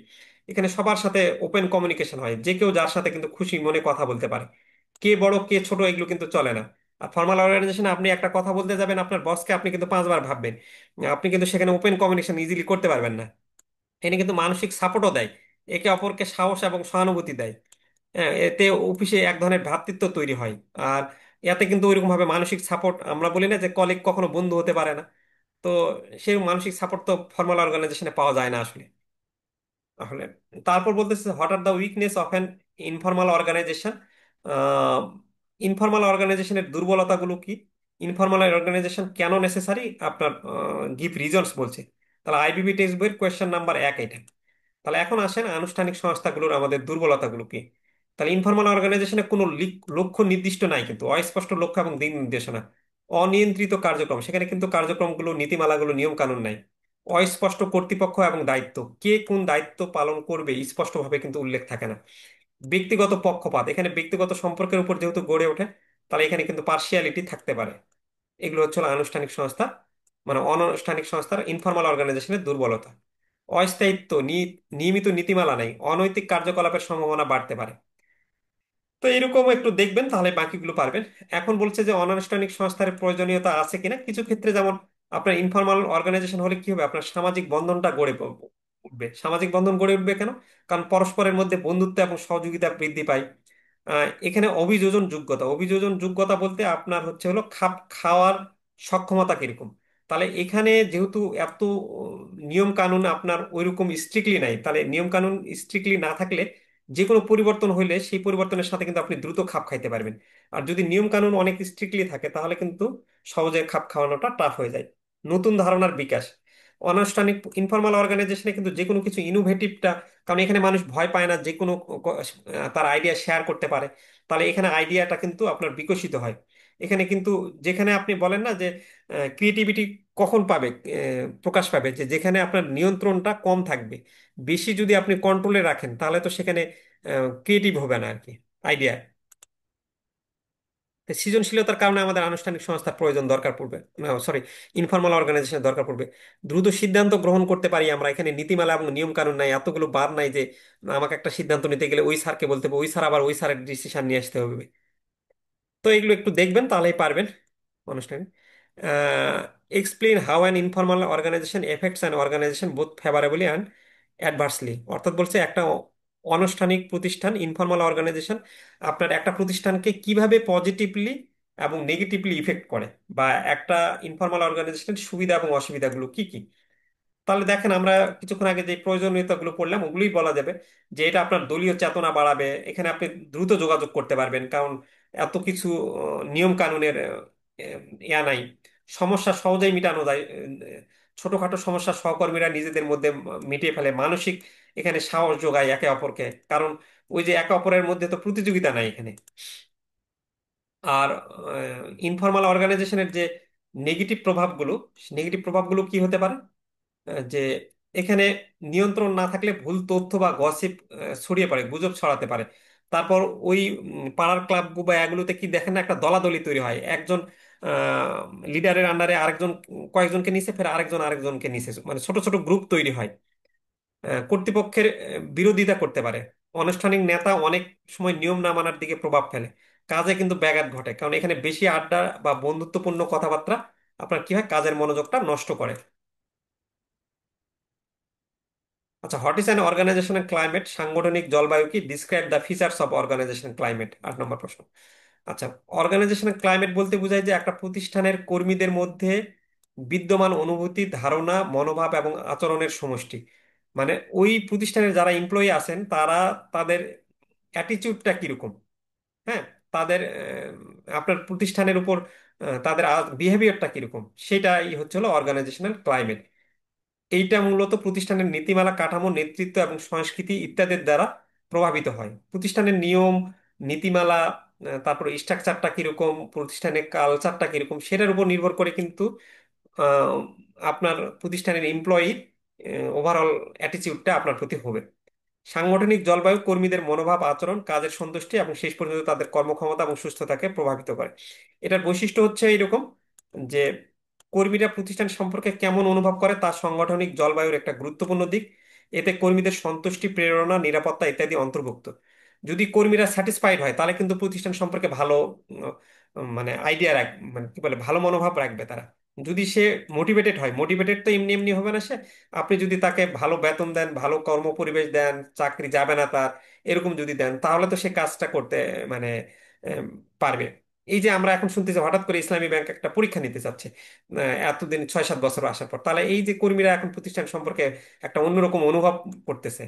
এখানে সবার সাথে ওপেন কমিউনিকেশন হয়, যে কেউ যার সাথে কিন্তু খুশি মনে কথা বলতে পারে। কে বড় কে ছোট এগুলো কিন্তু চলে না। আর ফর্মাল অর্গানাইজেশনে আপনি একটা কথা বলতে যাবেন আপনার বসকে, আপনি কিন্তু 5 বার ভাববেন। আপনি কিন্তু সেখানে ওপেন কমিউনিকেশন ইজিলি করতে পারবেন না। এখানে কিন্তু মানসিক সাপোর্টও দেয়, একে অপরকে সাহস এবং সহানুভূতি দেয়। হ্যাঁ, এতে অফিসে এক ধরনের ভ্রাতৃত্ব তৈরি হয়। আর এতে কিন্তু ওইরকম ভাবে মানসিক সাপোর্ট, আমরা বলি না যে কলিগ কখনো বন্ধু হতে পারে না, তো সেই মানসিক সাপোর্ট তো ফর্মাল অর্গানাইজেশনে পাওয়া যায় না আসলে। তাহলে তারপর বলতেছে what are the weakness of an informal organisation. Informal অর্গানাইজেশনের দুর্বলতাগুলো কি? ইনফর্মাল অর্গানাইজেশন কেন নেসেসারি? আপনার গিভ রিজনস বলছে। তাহলে আইবিবি টেক্সট বইয়ের কোয়েশ্চেন নাম্বার 1 এটা। তাহলে এখন আসেন আনুষ্ঠানিক সংস্থাগুলোর আমাদের দুর্বলতাগুলো কি। তাহলে ইনফর্মাল অর্গানাইজেশনে কোনো লক্ষ্য নির্দিষ্ট নাই, কিন্তু অস্পষ্ট লক্ষ্য এবং দিক নির্দেশনা, অনিয়ন্ত্রিত কার্যক্রম, সেখানে কিন্তু কার্যক্রমগুলো নীতিমালাগুলো নিয়ম কানুন নাই। অস্পষ্ট কর্তৃপক্ষ এবং দায়িত্ব, কে কোন দায়িত্ব পালন করবে স্পষ্টভাবে কিন্তু উল্লেখ থাকে না। ব্যক্তিগত পক্ষপাত, এখানে ব্যক্তিগত সম্পর্কের উপর যেহেতু গড়ে ওঠে, তাহলে এখানে কিন্তু পার্সিয়ালিটি থাকতে পারে। এগুলো হচ্ছে হলো আনুষ্ঠানিক সংস্থা মানে অনানুষ্ঠানিক সংস্থার ইনফর্মাল অর্গানাইজেশনের দুর্বলতা। অস্থায়িত্ব, নিয়মিত নীতিমালা নেই, অনৈতিক কার্যকলাপের সম্ভাবনা বাড়তে পারে। তো এরকম একটু দেখবেন তাহলে বাকিগুলো পারবেন। এখন বলছে যে অনানুষ্ঠানিক সংস্থার প্রয়োজনীয়তা আছে কিনা কিছু ক্ষেত্রে, যেমন আপনার ইনফর্মাল অর্গানাইজেশন হলে কি হবে, আপনার সামাজিক বন্ধনটা উঠবে। সামাজিক বন্ধন গড়ে উঠবে কেন? কারণ পরস্পরের মধ্যে বন্ধুত্ব এবং সহযোগিতা বৃদ্ধি পায়। এখানে অভিযোজন যোগ্যতা, অভিযোজন যোগ্যতা বলতে আপনার হচ্ছে হলো খাপ খাওয়ার সক্ষমতা কিরকম। তাহলে এখানে যেহেতু এত নিয়ম কানুন আপনার ওইরকম স্ট্রিক্টলি নাই, তাহলে নিয়ম কানুন স্ট্রিক্টলি না থাকলে যে কোনো পরিবর্তন হইলে সেই পরিবর্তনের সাথে কিন্তু আপনি দ্রুত খাপ খাইতে পারবেন। আর যদি নিয়ম কানুন অনেক স্ট্রিক্টলি থাকে তাহলে কিন্তু সহজে খাপ খাওয়ানোটা টাফ হয়ে যায়। নতুন ধারণার বিকাশ, অনানুষ্ঠানিক ইনফর্মাল অর্গানাইজেশনে কিন্তু যে কোনো কিছু ইনোভেটিভটা, কারণ এখানে মানুষ ভয় পায় না, যে কোনো তার আইডিয়া শেয়ার করতে পারে। তাহলে এখানে আইডিয়াটা কিন্তু আপনার বিকশিত হয়। এখানে কিন্তু যেখানে আপনি বলেন না যে ক্রিয়েটিভিটি কখন পাবে, প্রকাশ পাবে, যে যেখানে আপনার নিয়ন্ত্রণটা কম থাকবে। বেশি যদি আপনি কন্ট্রোলে রাখেন তাহলে তো সেখানে ক্রিয়েটিভ হবে না আর কি, আইডিয়া। সৃজনশীলতার কারণে আমাদের আনুষ্ঠানিক সংস্থার প্রয়োজন দরকার পড়বে, সরি, ইনফর্মাল অর্গানাইজেশনের দরকার পড়বে। দ্রুত সিদ্ধান্ত গ্রহণ করতে পারি আমরা, এখানে নীতিমালা এবং নিয়ম কানুন নাই, এতগুলো বার নাই যে আমাকে একটা সিদ্ধান্ত নিতে গেলে ওই স্যারকে বলতে হবে, ওই স্যার আবার ওই স্যারের ডিসিশন নিয়ে আসতে হবে। তো এগুলো একটু দেখবেন তাহলেই পারবেন অনুষ্ঠানে। Explain how an informal organisation affects an organisation both favourably and adversely. অর্থাৎ বলছে একটা অনানুষ্ঠানিক প্রতিষ্ঠান, ইনফর্মাল অর্গানাইজেশন আপনার একটা প্রতিষ্ঠানকে কিভাবে পজিটিভলি এবং নেগেটিভলি ইফেক্ট করে, বা একটা ইনফর্মাল অর্গানাইজেশনের সুবিধা এবং অসুবিধাগুলো কি কি। তাহলে দেখেন আমরা কিছুক্ষণ আগে যে প্রয়োজনীয়তাগুলো পড়লাম ওগুলোই বলা যাবে যে এটা আপনার দলীয় চেতনা বাড়াবে। এখানে আপনি দ্রুত যোগাযোগ করতে পারবেন, কারণ এত কিছু নিয়ম কানুনের ইয়া নাই। সমস্যা সহজেই মিটানো যায়। ছোটখাটো সমস্যা সহকর্মীরা নিজেদের মধ্যে মিটিয়ে ফেলে। মানসিক এখানে সাহস যোগায় একে অপরকে, কারণ ওই যে একে অপরের মধ্যে তো প্রতিযোগিতা নাই এখানে। আর ইনফর্মাল অর্গানাইজেশনের যে নেগেটিভ প্রভাবগুলো কি হতে পারে? যে এখানে নিয়ন্ত্রণ না থাকলে ভুল তথ্য বা গসিপ ছড়িয়ে পড়ে, গুজব ছড়াতে পারে। তারপর ওই পাড়ার ক্লাব বা এগুলোতে কি দেখেন না, একটা দলাদলি তৈরি হয়। একজন লিডারের আন্ডারে আরেকজন কয়েকজনকে নিচে, ফের আরেকজন আরেকজনকে নিচে, মানে ছোট ছোট গ্রুপ তৈরি হয়। কর্তৃপক্ষের বিরোধিতা করতে পারে। আনুষ্ঠানিক নেতা অনেক সময় নিয়ম না মানার দিকে প্রভাব ফেলে। কাজে কিন্তু ব্যাঘাত ঘটে, কারণ এখানে বেশি আড্ডা বা বন্ধুত্বপূর্ণ কথাবার্তা আপনার কি হয়, কাজের মনোযোগটা নষ্ট করে। আচ্ছা, what is an organisational climate, সাংগঠনিক জলবায়ু কি? Describe the features of organisational climate, 8 নম্বর প্রশ্ন। আচ্ছা, অর্গানাইজেশনাল ক্লাইমেট বলতে বোঝায় যে একটা প্রতিষ্ঠানের কর্মীদের মধ্যে বিদ্যমান অনুভূতি, ধারণা, মনোভাব এবং আচরণের সমষ্টি। মানে ওই প্রতিষ্ঠানের যারা এমপ্লয়ি আছেন তারা, তাদের অ্যাটিটিউডটা কিরকম, হ্যাঁ, তাদের আপনার প্রতিষ্ঠানের উপর তাদের বিহেভিয়ারটা কিরকম, সেটাই হচ্ছে হলো অর্গানাইজেশনাল ক্লাইমেট। এইটা মূলত প্রতিষ্ঠানের নীতিমালা, কাঠামো, নেতৃত্ব এবং সংস্কৃতি ইত্যাদির দ্বারা প্রভাবিত হয়। প্রতিষ্ঠানের নিয়ম, নীতিমালা, তারপর স্ট্রাকচারটা কিরকম, প্রতিষ্ঠানের কালচারটা কিরকম, সেটার উপর নির্ভর করে কিন্তু আহ, আপনার প্রতিষ্ঠানের এমপ্লয়ির ওভারঅল অ্যাটিটিউডটা আপনার প্রতি হবে। সাংগঠনিক জলবায়ু কর্মীদের মনোভাব, আচরণ, কাজের সন্তুষ্টি এবং শেষ পর্যন্ত তাদের কর্মক্ষমতা এবং সুস্থতাকে প্রভাবিত করে। এটার বৈশিষ্ট্য হচ্ছে এইরকম যে কর্মীরা প্রতিষ্ঠান সম্পর্কে কেমন অনুভব করে তা সাংগঠনিক জলবায়ুর একটা গুরুত্বপূর্ণ দিক। এতে কর্মীদের সন্তুষ্টি, প্রেরণা, নিরাপত্তা ইত্যাদি অন্তর্ভুক্ত। যদি কর্মীরা স্যাটিসফাইড হয় তাহলে কিন্তু প্রতিষ্ঠান সম্পর্কে ভালো মানে আইডিয়া মানে কি বলে, ভালো মনোভাব রাখবে তারা। যদি সে মোটিভেটেড হয়, মোটিভেটেড তো এমনি এমনি হবে না সে। আপনি যদি তাকে ভালো বেতন দেন, ভালো কর্ম পরিবেশ দেন, চাকরি যাবে না তার, এরকম যদি দেন, তাহলে তো সে কাজটা করতে মানে আহ, পারবে। এই যে আমরা এখন শুনতেছি হঠাৎ করে ইসলামী ব্যাংক একটা পরীক্ষা নিতে চাচ্ছে এতদিন 6-7 বছর আসার পর, তাহলে এই যে কর্মীরা এখন প্রতিষ্ঠান সম্পর্কে একটা অন্যরকম অনুভব করতেছে।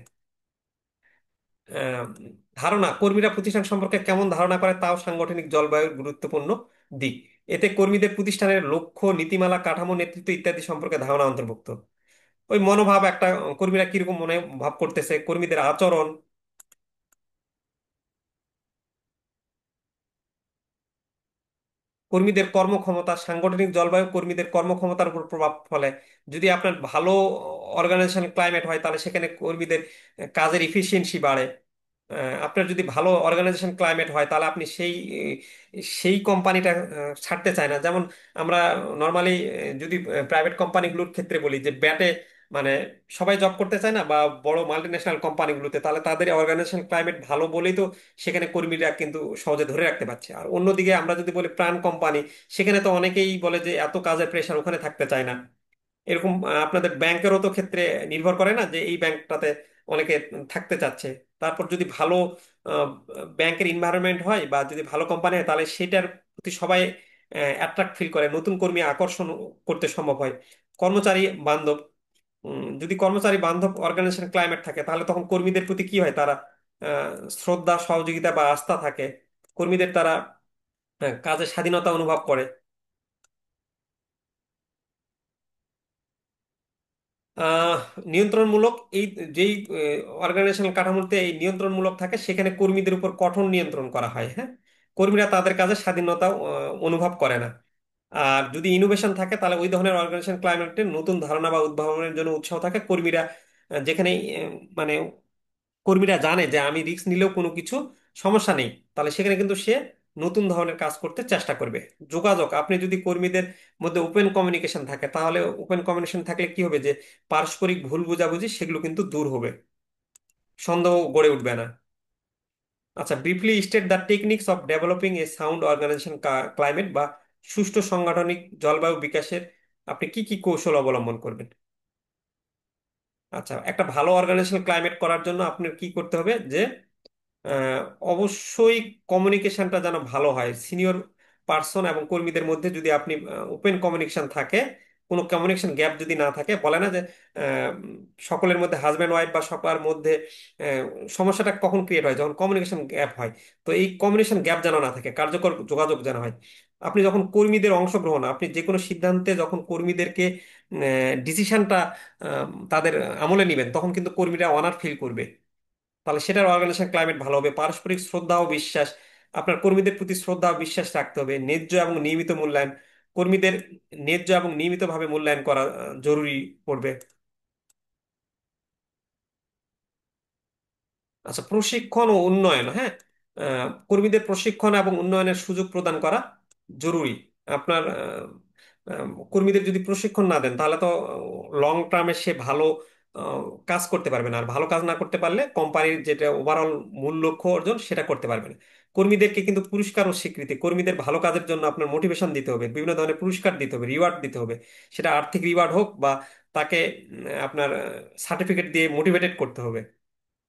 আহ, ধারণা, কর্মীরা প্রতিষ্ঠান সম্পর্কে কেমন ধারণা করে তাও সাংগঠনিক জলবায়ুর গুরুত্বপূর্ণ দিক। এতে কর্মীদের প্রতিষ্ঠানের লক্ষ্য, নীতিমালা, কাঠামো, নেতৃত্ব ইত্যাদি সম্পর্কে ধারণা অন্তর্ভুক্ত। ওই মনোভাব, একটা কর্মীরা কিরকম মনে ভাব করতেছে, কর্মীদের আচরণ, কর্মীদের কর্মক্ষমতা, সাংগঠনিক জলবায়ু কর্মীদের কর্মক্ষমতার উপর প্রভাব ফেলে। যদি আপনার ভালো অর্গানাইজেশন ক্লাইমেট হয় তাহলে সেখানে কর্মীদের কাজের ইফিসিয়েন্সি বাড়ে। আপনার যদি ভালো অর্গানাইজেশন ক্লাইমেট হয় তাহলে আপনি সেই কোম্পানিটা ছাড়তে চায় না। যেমন আমরা নর্মালি যদি প্রাইভেট কোম্পানিগুলোর ক্ষেত্রে বলি যে ব্যাটে মানে সবাই জব করতে চায় না, বা বড় মাল্টিন্যাশনাল কোম্পানিগুলোতে, তাহলে তাদের অর্গানাইজেশন ক্লাইমেট ভালো বলেই তো সেখানে কর্মীরা কিন্তু সহজে ধরে রাখতে পারছে। আর অন্যদিকে আমরা যদি বলি প্রাণ কোম্পানি, সেখানে তো অনেকেই বলে যে এত কাজের প্রেশার, ওখানে থাকতে চায় না। এরকম আপনাদের ব্যাংকেরও তো ক্ষেত্রে নির্ভর করে না যে এই ব্যাংকটাতে অনেকে থাকতে চাচ্ছে। তারপর যদি ভালো ব্যাংকের এনভায়রনমেন্ট হয় বা যদি ভালো কোম্পানি হয় তাহলে সেটার প্রতি সবাই অ্যাট্রাক্ট ফিল করে, নতুন কর্মী আকর্ষণ করতে সম্ভব হয়। কর্মচারী বান্ধব, যদি কর্মচারী বান্ধব অর্গানাইজেশন ক্লাইমেট থাকে তাহলে তখন কর্মীদের প্রতি কি হয়, তারা আহ, শ্রদ্ধা, সহযোগিতা বা আস্থা থাকে। কর্মীদের তারা কাজের স্বাধীনতা অনুভব করে। আহ, নিয়ন্ত্রণমূলক, এই যেই অর্গানাইজেশনাল কাঠামোতে এই নিয়ন্ত্রণমূলক থাকে সেখানে কর্মীদের উপর কঠোর নিয়ন্ত্রণ করা হয়, হ্যাঁ। কর্মীরা তাদের কাজে স্বাধীনতা অনুভব করে না। আর যদি ইনোভেশন থাকে তাহলে ওই ধরনের অর্গানাইজেশন ক্লাইমেটে নতুন ধারণা বা উদ্ভাবনের জন্য উৎসাহ থাকে। কর্মীরা যেখানে মানে কর্মীরা জানে যে আমি রিস্ক নিলেও কোনো কিছু সমস্যা নেই, তাহলে সেখানে কিন্তু সে নতুন ধরনের কাজ করতে চেষ্টা করবে। যোগাযোগ, আপনি যদি কর্মীদের মধ্যে ওপেন কমিউনিকেশন থাকে, তাহলে ওপেন কমিউনিকেশন থাকলে কি হবে যে পারস্পরিক ভুল বোঝাবুঝি সেগুলো কিন্তু দূর হবে, সন্দেহ গড়ে উঠবে না। আচ্ছা, briefly state the techniques of developing a sound organisation climate, বা সুষ্ঠু সাংগঠনিক জলবায়ু বিকাশের আপনি কি কি কৌশল অবলম্বন করবেন। আচ্ছা, একটা ভালো অর্গানাইজেশন ক্লাইমেট করার জন্য আপনার কি করতে হবে যে আহ, অবশ্যই কমিউনিকেশনটা যেন ভালো হয় সিনিয়র পার্সন এবং কর্মীদের মধ্যে। যদি আপনি ওপেন কমিউনিকেশন থাকে, কোনো কমিউনিকেশন গ্যাপ যদি না থাকে, বলে না যে আহ, সকলের মধ্যে হাজব্যান্ড ওয়াইফ বা সবার মধ্যে আহ, সমস্যাটা কখন ক্রিয়েট হয়, যখন কমিউনিকেশন গ্যাপ হয়। তো এই কমিউনিকেশন গ্যাপ যেন না থাকে, কার্যকর যোগাযোগ যেন হয়। আপনি যখন কর্মীদের অংশগ্রহণ, আপনি যে কোনো সিদ্ধান্তে যখন কর্মীদেরকে ডিসিশনটা তাদের আমলে নেবেন, তখন কিন্তু কর্মীরা অনার ফিল করবে। তাহলে সেটার অর্গানাইজেশন ক্লাইমেট ভালো হবে। পারস্পরিক শ্রদ্ধা ও বিশ্বাস, আপনার কর্মীদের প্রতি শ্রদ্ধা ও বিশ্বাস রাখতে হবে। ন্যায্য এবং নিয়মিত মূল্যায়ন, কর্মীদের ন্যায্য এবং নিয়মিতভাবে মূল্যায়ন করা জরুরি পড়বে। আচ্ছা, প্রশিক্ষণ ও উন্নয়ন, হ্যাঁ, কর্মীদের প্রশিক্ষণ এবং উন্নয়নের সুযোগ প্রদান করা জরুরি। আপনার কর্মীদের যদি প্রশিক্ষণ না দেন তাহলে তো লং টার্মে সে ভালো আহ, কাজ করতে পারবে না। আর ভালো কাজ না করতে পারলে কোম্পানির যেটা ওভারঅল মূল লক্ষ্য অর্জন সেটা করতে পারবে না। কর্মীদেরকে কিন্তু পুরস্কার ও স্বীকৃতি, কর্মীদের ভালো কাজের জন্য আপনার মোটিভেশন দিতে হবে, বিভিন্ন ধরনের পুরস্কার দিতে হবে, রিওয়ার্ড দিতে হবে। সেটা আর্থিক রিওয়ার্ড হোক বা তাকে আপনার সার্টিফিকেট দিয়ে মোটিভেটেড করতে হবে।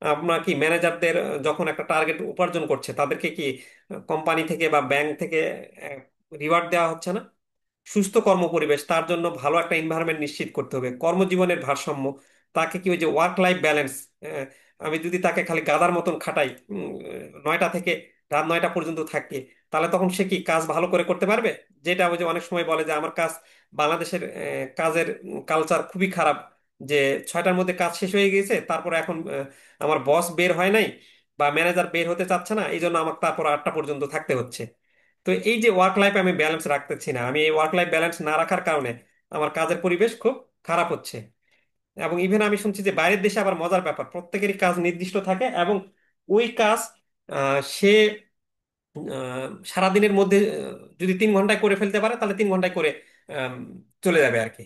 আপনার কি ম্যানেজারদের যখন একটা টার্গেট উপার্জন করছে তাদেরকে কি কোম্পানি থেকে বা ব্যাংক থেকে রিওয়ার্ড দেওয়া হচ্ছে না? সুস্থ কর্মপরিবেশ, তার জন্য ভালো একটা এনভায়রনমেন্ট নিশ্চিত করতে হবে। কর্মজীবনের ভারসাম্য, তাকে কি ওই যে ওয়ার্ক লাইফ ব্যালেন্স, আমি যদি তাকে খালি গাধার মতন খাটাই, 9টা থেকে রাত 9টা পর্যন্ত থাকে, তাহলে তখন সে কি কাজ ভালো করে করতে পারবে? যেটা ওই যে অনেক সময় বলে যে আমার কাজ, বাংলাদেশের কাজের কালচার খুবই খারাপ, যে 6টার মধ্যে কাজ শেষ হয়ে গেছে, তারপর এখন আমার বস বের হয় নাই বা ম্যানেজার বের হতে চাচ্ছে না, এই জন্য আমাকে তারপর 8টা পর্যন্ত থাকতে হচ্ছে। তো এই যে ওয়ার্ক লাইফ আমি ব্যালেন্স রাখতেছি না, আমি এই ওয়ার্ক লাইফ ব্যালেন্স না রাখার কারণে আমার কাজের পরিবেশ খুব খারাপ হচ্ছে। এবং ইভেন আমি শুনছি যে বাইরের দেশে আবার মজার ব্যাপার, প্রত্যেকেরই কাজ নির্দিষ্ট থাকে, এবং ওই কাজ সে সারাদিনের মধ্যে যদি 3 ঘন্টায় করে ফেলতে পারে, তাহলে 3 ঘন্টায় করে আম, চলে যাবে আর কি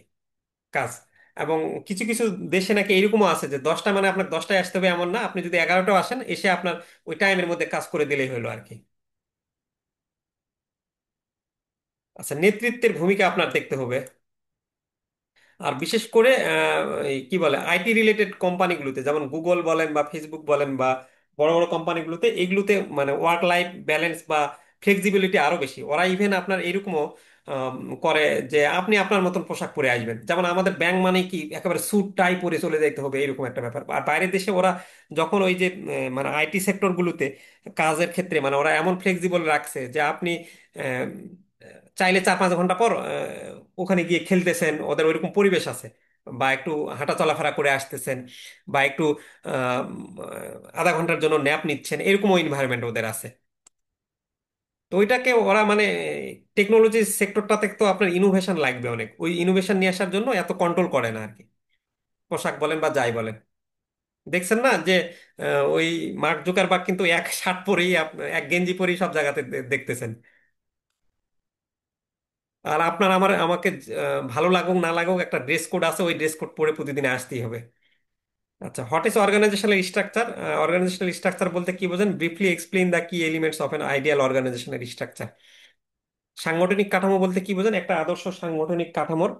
কাজ। এবং কিছু কিছু দেশে নাকি এরকমও আছে যে 10টা মানে আপনার 10টায় আসতে হবে এমন না, আপনি যদি 11টাও আসেন, এসে আপনার ওই টাইমের মধ্যে কাজ করে দিলেই হলো আর কি। আচ্ছা, নেতৃত্বের ভূমিকা আপনার দেখতে হবে। আর বিশেষ করে এই কি বলে আইটি রিলেটেড কোম্পানিগুলোতে, যেমন গুগল বলেন বা ফেসবুক বলেন বা বড় বড় কোম্পানিগুলোতে, এগুলোতে মানে ওয়ার্ক লাইফ ব্যালেন্স বা ফ্লেক্সিবিলিটি আরো বেশি। ওরা ইভেন আপনার এরকমও করে যে আপনি আপনার মতন পোশাক পরে আসবেন। যেমন আমাদের ব্যাংক মানে কি একেবারে স্যুট টাই পরে চলে যেতে হবে, এরকম একটা ব্যাপার। আর বাইরের দেশে ওরা যখন ওই যে মানে আইটি সেক্টরগুলোতে কাজের ক্ষেত্রে মানে ওরা এমন ফ্লেক্সিবল রাখছে যে আপনি আহ, চাইলে 4-5 ঘন্টা পর ওখানে গিয়ে খেলতেছেন, ওদের ওইরকম পরিবেশ আছে, বা একটু হাঁটা চলাফেরা করে আসতেছেন, বা একটু আধা ঘন্টার জন্য ন্যাপ নিচ্ছেন, এরকমও এনভায়রনমেন্ট ওদের আছে। তো ওইটাকে ওরা মানে টেকনোলজি সেক্টরটাতে তো আপনার ইনোভেশন লাগবে অনেক, ওই ইনোভেশন নিয়ে আসার জন্য এত কন্ট্রোল করে না আর কি, পোশাক বলেন বা যাই বলেন। দেখছেন না যে ওই মার্ক জুকারবার্গ কিন্তু এক শার্ট পরেই এক গেঞ্জি পরেই সব জায়গাতে দেখতেছেন। আর আপনার আমাকে ভালো লাগুক না লাগুক, একটা ড্রেস কোড আছে, ওই ড্রেস কোড পরে প্রতিদিন আসতেই হবে। আচ্ছা, what is organisational structure? Organisational structure বলতে কি বোঝেন? Briefly explain the key elements of an ideal organisational structure. সাংগঠনিক কাঠামো বলতে কি বোঝেন? একটা আদর্শ সাংগঠনিক কাঠামোর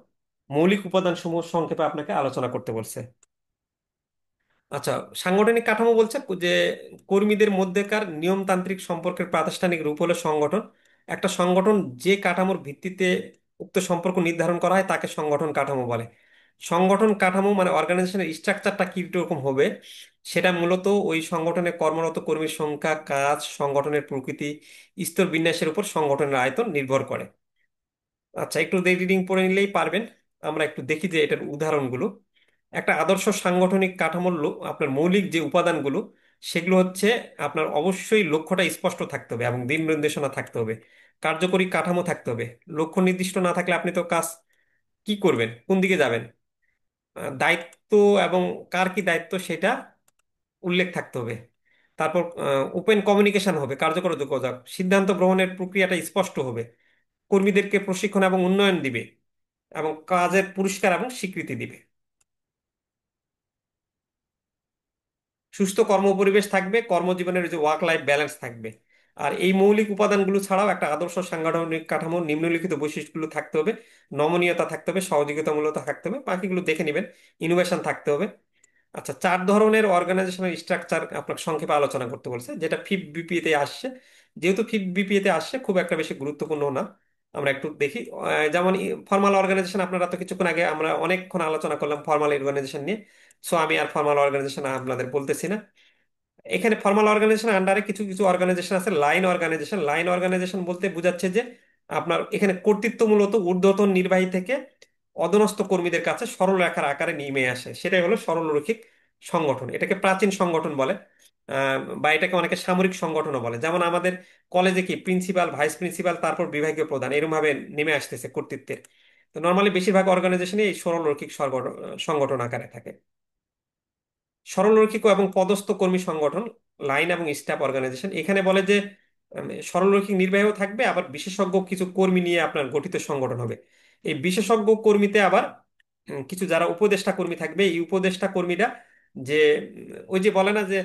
মৌলিক উপাদান সমূহ সংক্ষেপে আপনাকে আলোচনা করতে বলছে। আচ্ছা, সাংগঠনিক কাঠামো বলছে যে কর্মীদের মধ্যেকার নিয়মতান্ত্রিক সম্পর্কের প্রাতিষ্ঠানিক রূপ হলো সংগঠন। একটা সংগঠন যে কাঠামোর ভিত্তিতে উক্ত সম্পর্ক নির্ধারণ করা হয় তাকে সংগঠন কাঠামো বলে। সংগঠন কাঠামো মানে অর্গানাইজেশনের স্ট্রাকচারটা কি রকম হবে, সেটা মূলত ওই সংগঠনে কর্মরত কর্মীর সংখ্যা, কাজ, সংগঠনের প্রকৃতি, স্তর বিন্যাসের উপর সংগঠনের আয়তন নির্ভর করে। আচ্ছা, একটু রিডিং পড়ে নিলেই পারবেন। আমরা একটু দেখি যে এটার উদাহরণগুলো। একটা আদর্শ সাংগঠনিক কাঠামোর আপনার মৌলিক যে উপাদানগুলো, সেগুলো হচ্ছে আপনার অবশ্যই লক্ষ্যটা স্পষ্ট থাকতে হবে এবং দিক নির্দেশনা থাকতে হবে, কার্যকরী কাঠামো থাকতে হবে। লক্ষ্য নির্দিষ্ট না থাকলে আপনি তো কাজ কি করবেন, কোন দিকে যাবেন? দায়িত্ব এবং কার কি দায়িত্ব সেটা উল্লেখ থাকতে হবে। তারপর ওপেন কমিউনিকেশন হবে, কার্যকর যোগাযোগ, সিদ্ধান্ত গ্রহণের প্রক্রিয়াটা স্পষ্ট হবে, কর্মীদেরকে প্রশিক্ষণ এবং উন্নয়ন দিবে, এবং কাজের পুরস্কার এবং স্বীকৃতি দিবে। সুস্থ কর্মপরিবেশ থাকবে, কর্মজীবনের যে ওয়ার্ক লাইফ ব্যালেন্স থাকবে। আর এই মৌলিক উপাদানগুলো ছাড়াও একটা আদর্শ সাংগঠনিক কাঠামোর নিম্নলিখিত বৈশিষ্ট্যগুলো থাকতে হবে: নমনীয়তা থাকতে হবে, সহযোগিতামূলকতা থাকতে হবে, বাকিগুলো দেখে নেবেন, ইনোভেশন থাকতে হবে। আচ্ছা, 4 ধরনের অর্গানাইজেশনাল স্ট্রাকচার আপনাকে সংক্ষেপে আলোচনা করতে বলছে, যেটা ফিফথ বিপিএ তে আসছে। যেহেতু ফিফথ বিপিএ তে আসছে, খুব একটা বেশি গুরুত্বপূর্ণ না। আমরা একটু দেখি। যেমন ফর্মাল অর্গানাইজেশন, আপনারা তো কিছুক্ষণ আগে আমরা অনেকক্ষণ আলোচনা করলাম ফর্মাল অর্গানাইজেশন নিয়ে, সো আমি আর ফর্মাল অর্গানাইজেশন আপনাদের বলতেছি না। এখানে ফর্মাল অর্গানাইজেশন আন্ডারে কিছু কিছু অর্গানাইজেশন আছে লাইন অর্গানাইজেশন। লাইন অর্গানাইজেশন বলতে বোঝাচ্ছে যে আপনার এখানে কর্তৃত্ব মূলত ঊর্ধ্বতন নির্বাহী থেকে অধস্তন কর্মীদের কাছে সরল রেখার আকারে নেমে আসে, সেটাই হলো সরলরৈখিক সংগঠন। এটাকে প্রাচীন সংগঠন বলে, বা এটাকে অনেকে সামরিক সংগঠনও বলে। যেমন আমাদের কলেজে কি প্রিন্সিপাল, ভাইস প্রিন্সিপাল, তারপর বিভাগীয় প্রধান, এরকম ভাবে নেমে আসতেছে কর্তৃত্বের। তো নর্মালি বেশিরভাগ অর্গানাইজেশনে এই সরলরৈখিক সংগঠন আকারে থাকে। সরলরৈখিক এবং পদস্থ কর্মী সংগঠন, লাইন এবং স্টাফ অর্গানাইজেশন, এখানে বলে যে সরলরৈখিক নির্বাহীও থাকবে, আবার বিশেষজ্ঞ কিছু কর্মী নিয়ে আপনার গঠিত সংগঠন হবে। এই বিশেষজ্ঞ কর্মীতে আবার কিছু যারা উপদেষ্টা কর্মী থাকবে, এই উপদেষ্টা কর্মীরা যে ওই যে বলে না যে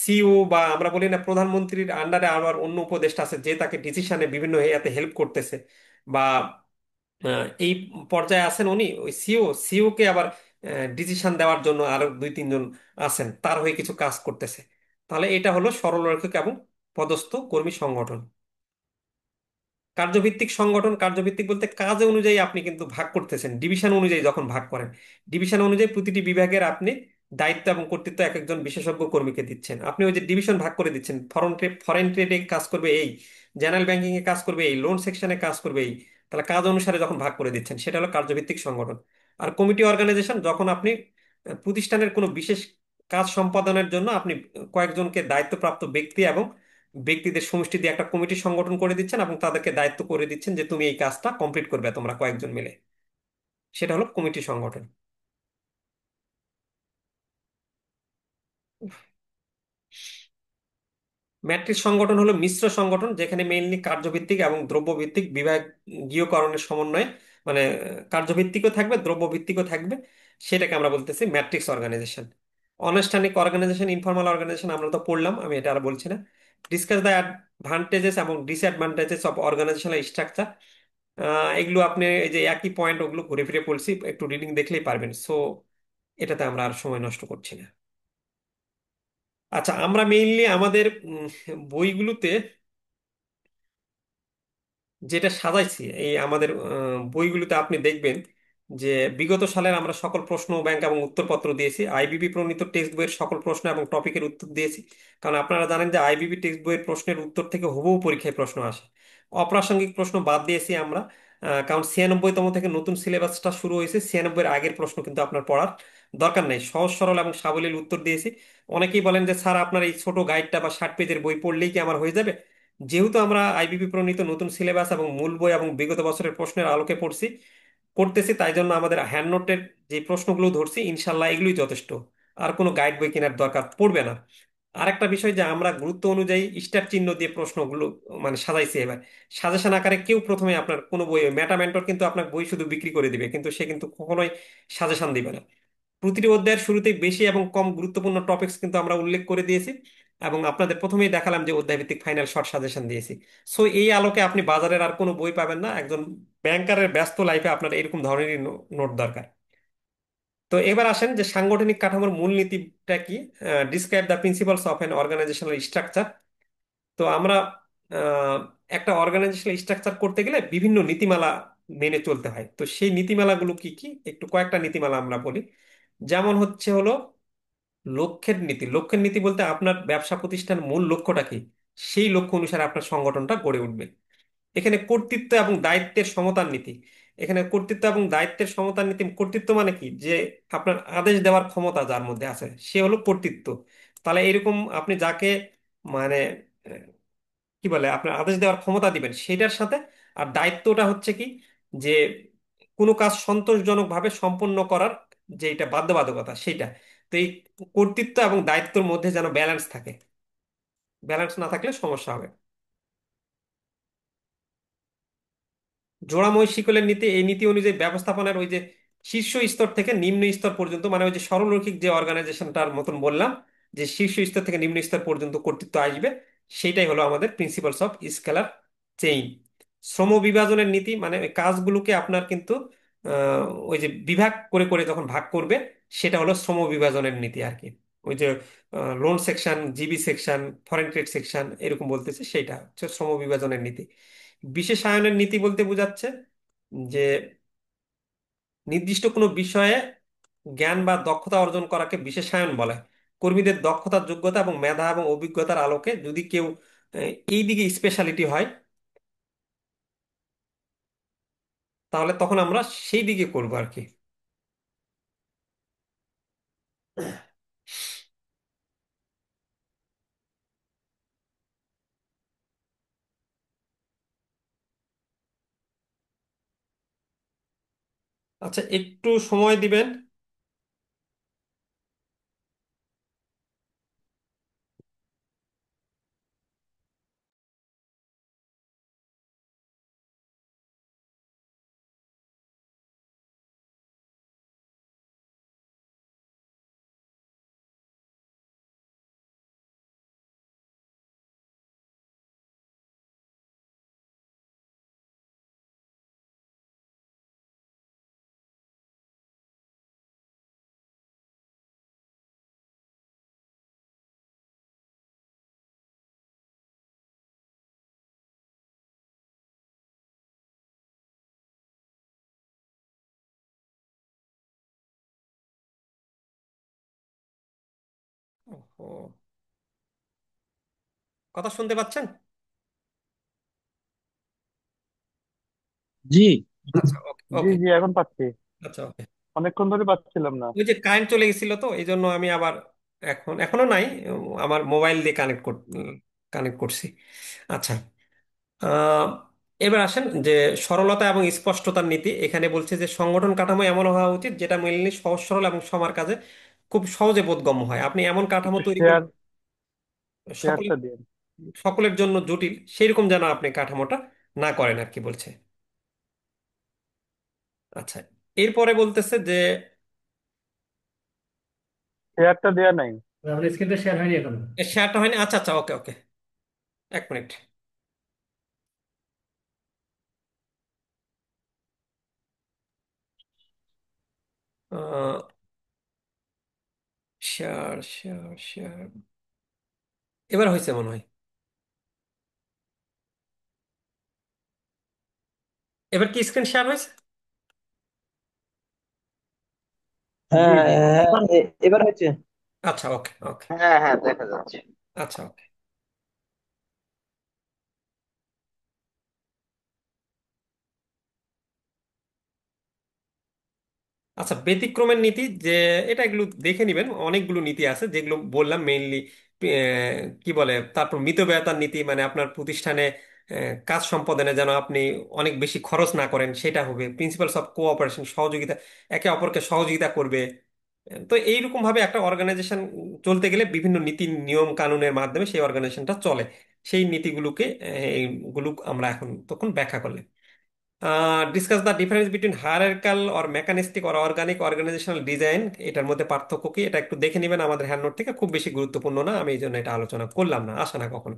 সিইও, বা আমরা বলি না প্রধানমন্ত্রীর আন্ডারে আবার অন্য উপদেষ্টা আছে যে তাকে ডিসিশনে বিভিন্ন ইয়াতে হেল্প করতেছে, বা এই পর্যায়ে আছেন উনি, ওই সিইও কে আবার ডিসিশন দেওয়ার জন্য আরো 2-3 জন আছেন, তার হয়ে কিছু কাজ করতেছে। তাহলে এটা হলো সরলরৈখিক এবং পদস্থ কর্মী সংগঠন। কার্যভিত্তিক সংগঠন, কার্যভিত্তিক বলতে কাজ অনুযায়ী আপনি কিন্তু ভাগ করতেছেন, ডিভিশন অনুযায়ী যখন ভাগ করেন, ডিভিশন অনুযায়ী প্রতিটি বিভাগের আপনি দায়িত্ব এবং কর্তৃত্ব এক একজন বিশেষজ্ঞ কর্মীকে দিচ্ছেন। আপনি ওই যে ডিভিশন ভাগ করে দিচ্ছেন, ফরেন ট্রেডে কাজ করবে এই, জেনারেল ব্যাংকিং এ কাজ করবে এই, লোন সেকশনে কাজ করবে এই, তাহলে কাজ অনুসারে যখন ভাগ করে দিচ্ছেন সেটা হলো কার্যভিত্তিক সংগঠন। আর কমিটি অর্গানাইজেশন, যখন আপনি প্রতিষ্ঠানের কোনো বিশেষ কাজ সম্পাদনের জন্য আপনি কয়েকজনকে দায়িত্বপ্রাপ্ত ব্যক্তি এবং ব্যক্তিদের সমষ্টি দিয়ে একটা কমিটি সংগঠন করে দিচ্ছেন এবং তাদেরকে দায়িত্ব করে দিচ্ছেন যে তুমি এই কাজটা কমপ্লিট করবে তোমরা কয়েকজন মিলে, সেটা হলো কমিটি সংগঠন। ম্যাট্রিক্স সংগঠন হলো মিশ্র সংগঠন, যেখানে মেইনলি কার্যভিত্তিক এবং দ্রব্যভিত্তিক বিভাগীয়করণের সমন্বয়ে, মানে কার্যভিত্তিকও থাকবে দ্রব্যভিত্তিকও থাকবে, সেটাকে আমরা বলতেছি ম্যাট্রিক্স অর্গানাইজেশন। অনানুষ্ঠানিক অর্গানাইজেশন, ইনফর্মাল অর্গানাইজেশন আমরা তো পড়লাম, আমি এটা আর বলছি না। ডিসকাস দ্য অ্যাডভান্টেজেস এবং ডিসঅ্যাডভান্টেজেস অফ অর্গানাইজেশনাল স্ট্রাকচার, এগুলো আপনি এই যে একই পয়েন্ট ওগুলো ঘুরে ফিরে পড়ছি, একটু রিডিং দেখলেই পারবেন। সো এটাতে আমরা আর সময় নষ্ট করছি না। আচ্ছা, আমরা মেইনলি আমাদের বইগুলোতে যেটা সাজাইছি, এই আমাদের বইগুলোতে আপনি দেখবেন যে বিগত সালের আমরা সকল প্রশ্ন ব্যাংক এবং উত্তরপত্র দিয়েছি, আইবিবি প্রণীত টেক্সট বইয়ের সকল প্রশ্ন এবং টপিকের উত্তর দিয়েছি। কারণ আপনারা জানেন যে আইবিবি টেক্সট বইয়ের প্রশ্নের উত্তর থেকে হুবহু পরীক্ষায় প্রশ্ন আসে। অপ্রাসঙ্গিক প্রশ্ন বাদ দিয়েছি আমরা, কারণ 96তম থেকে নতুন সিলেবাসটা শুরু হয়েছে, 96 এর আগের প্রশ্ন কিন্তু আপনার পড়ার দরকার নেই, সহজ সরল এবং সাবলীল উত্তর দিয়েছি। অনেকেই বলেন যে স্যার আপনার এই ছোট গাইডটা বা 60 পেজের বই পড়লেই কি আমার হয়ে যাবে? যেহেতু আমরা আইবিবি প্রণীত নতুন সিলেবাস এবং মূল বই এবং বিগত বছরের প্রশ্নের আলোকে করতেছি, তাই জন্য আমাদের হ্যান্ড নোটের যে প্রশ্নগুলো ধরছি ইনশাল্লাহ এগুলোই যথেষ্ট, আর কোনো গাইড বই কেনার দরকার পড়বে না। আরেকটা বিষয় যে আমরা গুরুত্ব অনুযায়ী স্টার চিহ্ন দিয়ে প্রশ্নগুলো মানে সাজাইছি এবার, সাজেশন আকারে কেউ প্রথমে আপনার কোনো বই, মেটা মেন্টর কিন্তু আপনার বই শুধু বিক্রি করে দিবে, কিন্তু সে কিন্তু কখনোই সাজেশন দিবে না। প্রতিটি অধ্যায়ের শুরুতেই বেশি এবং কম গুরুত্বপূর্ণ টপিকস কিন্তু আমরা উল্লেখ করে দিয়েছি, এবং আপনাদের প্রথমেই দেখালাম যে অধ্যায় ভিত্তিক ফাইনাল শর্ট সাজেশন দিয়েছি। সো এই আলোকে আপনি বাজারের আর কোনো বই পাবেন না, একজন ব্যাংকারের ব্যস্ত লাইফে আপনার এরকম ধরনেরই নোট দরকার। তো এবার আসেন যে সাংগঠনিক কাঠামোর মূলনীতিটা কি, describe the principles of an organisational structure. তো আমরা একটা অর্গানাইজেশনাল স্ট্রাকচার করতে গেলে বিভিন্ন নীতিমালা মেনে চলতে হয়। তো সেই নীতিমালাগুলো কি কি, একটু কয়েকটা নীতিমালা আমরা বলি। যেমন হলো লক্ষ্যের নীতি। লক্ষ্যের নীতি বলতে আপনার ব্যবসা প্রতিষ্ঠান মূল লক্ষ্যটা কি, সেই লক্ষ্য অনুসারে আপনার সংগঠনটা গড়ে উঠবে। এখানে কর্তৃত্ব এবং দায়িত্বের সমতার নীতি। এখানে কর্তৃত্ব এবং দায়িত্বের সমতার নীতি, কর্তৃত্ব মানে কি, যে আপনার আদেশ দেওয়ার ক্ষমতা যার মধ্যে আছে সে হলো কর্তৃত্ব। তাহলে এরকম আপনি যাকে মানে কি বলে আপনার আদেশ দেওয়ার ক্ষমতা দিবেন সেটার সাথে, আর দায়িত্বটা হচ্ছে কি, যে কোনো কাজ সন্তোষজনকভাবে সম্পন্ন করার যে এটা বাধ্যবাধকতা সেইটা। তো এই কর্তৃত্ব এবং দায়িত্বের মধ্যে যেন ব্যালেন্স থাকে, ব্যালেন্স না থাকলে সমস্যা হবে। জোড়াময় শিকলের নীতি, এই নীতি অনুযায়ী ব্যবস্থাপনার ওই যে শীর্ষ স্তর থেকে নিম্ন স্তর পর্যন্ত, মানে ওই যে সরলরৈখিক যে অর্গানাইজেশনটার মতন বললাম, যে শীর্ষ স্তর থেকে নিম্ন স্তর পর্যন্ত কর্তৃত্ব আসবে, সেটাই হলো আমাদের প্রিন্সিপালস অফ স্কেলার চেইন। শ্রম বিভাজনের নীতি, মানে ওই কাজগুলোকে আপনার কিন্তু ওই যে বিভাগ করে করে যখন ভাগ করবে, সেটা হলো শ্রম বিভাজনের নীতি আর কি। ওই যে loan section, GB section, foreign trade section এরকম বলতেছে, সেইটা হচ্ছে শ্রম বিভাজনের নীতি। বিশেষায়নের নীতি বলতে বোঝাচ্ছে যে নির্দিষ্ট কোনো বিষয়ে জ্ঞান বা দক্ষতা অর্জন করাকে বিশেষায়ন বলে। কর্মীদের দক্ষতা, যোগ্যতা এবং মেধা এবং অভিজ্ঞতার আলোকে যদি কেউ এই দিকে স্পেশালিটি হয়, তাহলে তখন আমরা সেই দিকে করবো আর কি। আচ্ছা, একটু সময় দিবেন। ও, কথা শুনতে পাচ্ছেন? জি। আচ্ছা, ওকে জি ওকে। জি, এখন পাচ্ছি। আচ্ছা, ওকে। অনেকক্ষণ ধরে পাচ্ছিলাম না। ওই যে কারেন্ট চলে গেছিল তো এই জন্য আমি আবার এখনো নাই, আমার মোবাইল দিয়ে কানেক্ট করছি। আচ্ছা, আহ, এবার আসেন যে সরলতা এবং স্পষ্টতার নীতি। এখানে বলছে যে সংগঠন কাঠামো এমন হওয়া উচিত যেটা মেনলি সহজ সরল এবং সবার কাজে খুব সহজে বোধগম্য হয়। আপনি এমন কাঠামো একটু তৈরি করুন সকলে শেয়ারটা দিন। সকলের জন্য জটিল সেইরকম যেন আপনি কাঠামোটা না করেন আর কি বলছে। আচ্ছা, এরপরে বলতেছে যে শেয়ারটা দেয়া নাই। আপনার স্ক্রিনটা শেয়ার হয়নি এখন? শেয়ারটা হয়নি, আচ্ছা আচ্ছা, ওকে ওকে, এক মিনিট। শেয়ার শেয়ার শেয়ার, এবার হয়েছে মনে হয়। এবার কি স্ক্রিন শেয়ার হয়েছে? জি হ্যাঁ, জি। এখন এবার হচ্ছে। আচ্ছা, ওকে ওকে। হ্যাঁ হ্যাঁ, দেখা যাচ্ছে। আচ্ছা, ওকে। আচ্ছা, ব্যতিক্রমের নীতি যে এটা, এগুলো দেখে নিবেন, অনেকগুলো নীতি আছে যেগুলো বললাম মেইনলি। কি বলে তারপর মিতব্যয়তার নীতি, মানে আপনার প্রতিষ্ঠানে কাজ সম্পাদনে যেন আপনি অনেক বেশি খরচ না করেন সেটা হবে। প্রিন্সিপালস অফ কোঅপারেশন, সহযোগিতা, একে অপরকে সহযোগিতা করবে। তো এইরকম ভাবে একটা অর্গানাইজেশন চলতে গেলে বিভিন্ন নীতি নিয়ম কানুনের মাধ্যমে সেই অর্গানাইজেশনটা চলে। সেই নীতিগুলোকে এইগুলো আমরা এখন তখন ব্যাখ্যা করলাম। Discuss the difference between hierarchical or mechanistic or organic organisational design. এটার মধ্যে পার্থক্য কি এটা একটু দেখে নেবেন আমাদের হ্যান্ড থেকে, খুব বেশি গুরুত্বপূর্ণ না, আমি এই জন্য এটা আলোচনা করলাম না, আসে না কখনো।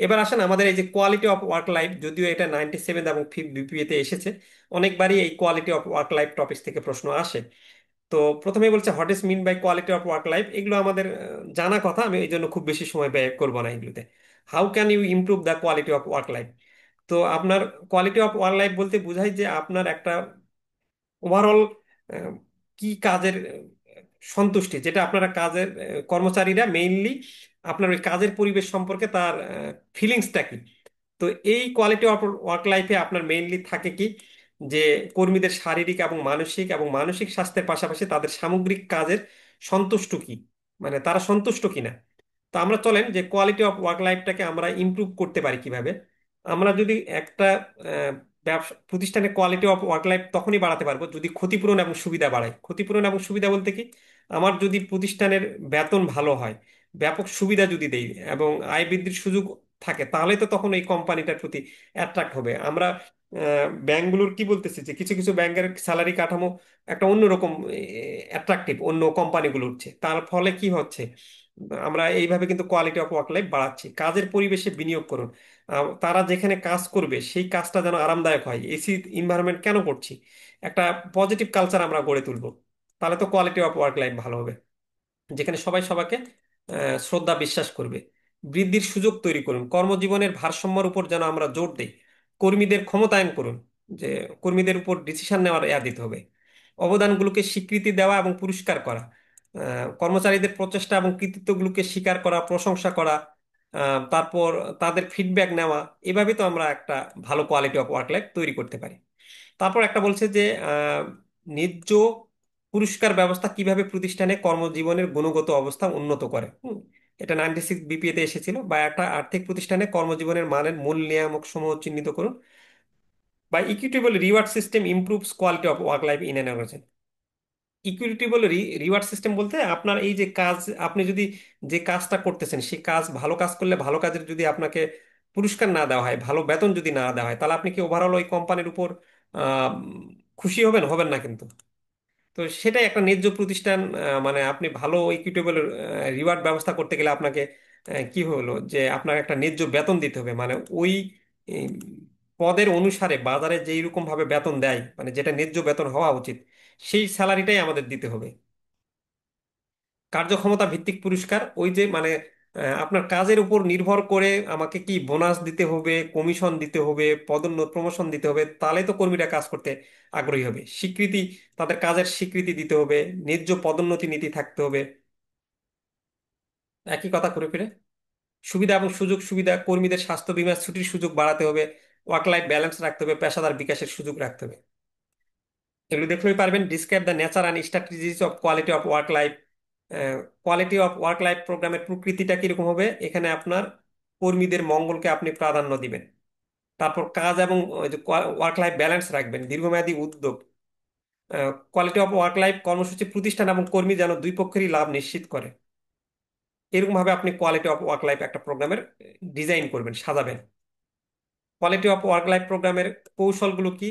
এবার আসেন আমাদের এই যে কোয়ালিটি অফ ওয়ার্ক লাইফ, যদিও এটা 97 এবং 5th বিপিএতে এসেছে, অনেকবারই এই quality of work life topic থেকে প্রশ্ন আসে। তো প্রথমেই বলছে what is mean by quality of work life, এগুলো আমাদের জানা কথা, আমি এই জন্য খুব বেশি সময় ব্যয় করবো না এগুলোতে। How can you improve the quality of work life? তো আপনার কোয়ালিটি অফ ওয়ার্ক লাইফ বলতে বোঝায় যে আপনার একটা ওভারঅল কি কাজের সন্তুষ্টি, যেটা আপনারা কাজের কর্মচারীরা মেইনলি আপনার ওই কাজের পরিবেশ সম্পর্কে তার ফিলিংসটা কি। তো এই কোয়ালিটি অফ ওয়ার্ক লাইফে আপনার মেইনলি থাকে কি, যে কর্মীদের শারীরিক এবং মানসিক স্বাস্থ্যের পাশাপাশি তাদের সামগ্রিক কাজের সন্তুষ্ট কি, মানে তারা সন্তুষ্ট কিনা। তো আমরা চলেন যে কোয়ালিটি অফ ওয়ার্ক লাইফটাকে আমরা ইমপ্রুভ করতে পারি কিভাবে। আমরা যদি একটা ব্যবসা প্রতিষ্ঠানের কোয়ালিটি অফ ওয়ার্ক লাইফ তখনই বাড়াতে পারবো যদি ক্ষতিপূরণ এবং সুবিধা বাড়ায়। ক্ষতিপূরণ এবং সুবিধা বলতে কি, আমার যদি প্রতিষ্ঠানের বেতন ভালো হয়, ব্যাপক সুবিধা যদি দেই এবং আয় বৃদ্ধির সুযোগ থাকে, তাহলে তো তখন এই কোম্পানিটার প্রতি অ্যাট্রাক্ট হবে। আমরা ব্যাংকগুলোর কি বলতেছি যে কিছু কিছু ব্যাংকের স্যালারি কাঠামো একটা অন্যরকম অ্যাট্রাকটিভ, অন্য কোম্পানিগুলোর চেয়ে। তার ফলে কি হচ্ছে, আমরা এইভাবে কিন্তু কোয়ালিটি অফ ওয়ার্ক লাইফ বাড়াচ্ছি। কাজের পরিবেশে বিনিয়োগ করুন। তারা যেখানে কাজ করবে সেই কাজটা যেন আরামদায়ক হয়। এসি ইনভায়রনমেন্ট কেন করছি, একটা পজিটিভ কালচার আমরা গড়ে তুলবো, তাহলে তো কোয়ালিটি অফ ওয়ার্ক লাইফ ভালো হবে। যেখানে সবাই সবাইকে শ্রদ্ধা বিশ্বাস করবে। বৃদ্ধির সুযোগ তৈরি করুন, কর্মজীবনের ভারসাম্যের উপর যেন আমরা জোর দেই। কর্মীদের ক্ষমতায়ন করুন, যে কর্মীদের উপর ডিসিশন নেওয়ার দিতে হবে। অবদানগুলোকে স্বীকৃতি দেওয়া এবং পুরস্কার করা, কর্মচারীদের প্রচেষ্টা এবং কৃতিত্বগুলোকে স্বীকার করা, প্রশংসা করা, তারপর তাদের ফিডব্যাক নেওয়া। এভাবে তো আমরা একটা ভালো কোয়ালিটি অফ ওয়ার্ক লাইফ তৈরি করতে পারি। তারপর একটা বলছে যে ন্যায্য পুরস্কার ব্যবস্থা কিভাবে প্রতিষ্ঠানে কর্মজীবনের গুণগত অবস্থা উন্নত করে। এটা 96 বিপিএতে এসেছিল। বা একটা আর্থিক প্রতিষ্ঠানে কর্মজীবনের মানের মূল নিয়ামক সমূহ চিহ্নিত করুন। বা equitable reward system improves quality of work life in an organisation. Equitable reward system বলতে আপনার এই যে কাজ, আপনি যদি যে কাজটা করতেছেন সেই কাজ, ভালো কাজ করলে ভালো কাজের যদি আপনাকে পুরস্কার না দেওয়া হয়, ভালো বেতন যদি না দেওয়া হয়, তাহলে আপনি কি ওভারঅল ওই কোম্পানির উপর আহ, খুশি হবেন? হবেন না কিন্তু। তো সেটাই একটা ন্যায্য প্রতিষ্ঠান। মানে আপনি ভালো ইকুইটেবল রিওয়ার্ড ব্যবস্থা করতে গেলে আপনাকে কি হলো যে আপনার একটা ন্যায্য বেতন দিতে হবে, মানে ওই এই, পদের অনুসারে বাজারে যেই রকম ভাবে বেতন দেয়, মানে যেটা ন্যায্য বেতন হওয়া উচিত, সেই স্যালারিটাই আমাদের দিতে হবে। কার্যক্ষমতা ভিত্তিক পুরস্কার, ওই যে মানে আপনার কাজের উপর নির্ভর করে আমাকে কি বোনাস দিতে হবে, কমিশন দিতে হবে, পদোন্নতি প্রমোশন দিতে হবে, তাহলে তো কর্মীরা কাজ করতে আগ্রহী হবে। স্বীকৃতি, তাদের কাজের স্বীকৃতি দিতে হবে। ন্যায্য পদোন্নতি নীতি থাকতে হবে। একই কথা ঘুরে ফিরে। সুবিধা এবং সুযোগ সুবিধা, কর্মীদের স্বাস্থ্য বীমা ছুটির সুযোগ বাড়াতে হবে, ওয়ার্ক লাইফ ব্যালেন্স রাখতে হবে, পেশাদার বিকাশের সুযোগ রাখতে হবে। এগুলো দেখলেই পারবেন। Describe the nature and strategies of quality of work life. Quality of work life প্রোগ্রামের প্রকৃতিটা কিরকম হবে, এখানে আপনার কর্মীদের মঙ্গলকে আপনি প্রাধান্য দিবেন। তারপর কাজ এবং ওয়ার্ক লাইফ ব্যালেন্স রাখবেন, দীর্ঘমেয়াদী উদ্যোগ। কোয়ালিটি অফ ওয়ার্ক লাইফ কর্মসূচি প্রতিষ্ঠান এবং কর্মী যেন দুই পক্ষেরই লাভ নিশ্চিত করে, এরকম ভাবে আপনি কোয়ালিটি অফ ওয়ার্ক লাইফ একটা প্রোগ্রামের ডিজাইন করবেন, সাজাবেন। কোয়ালিটি অফ ওয়ার্ক লাইফ প্রোগ্রামের কৌশলগুলো কি?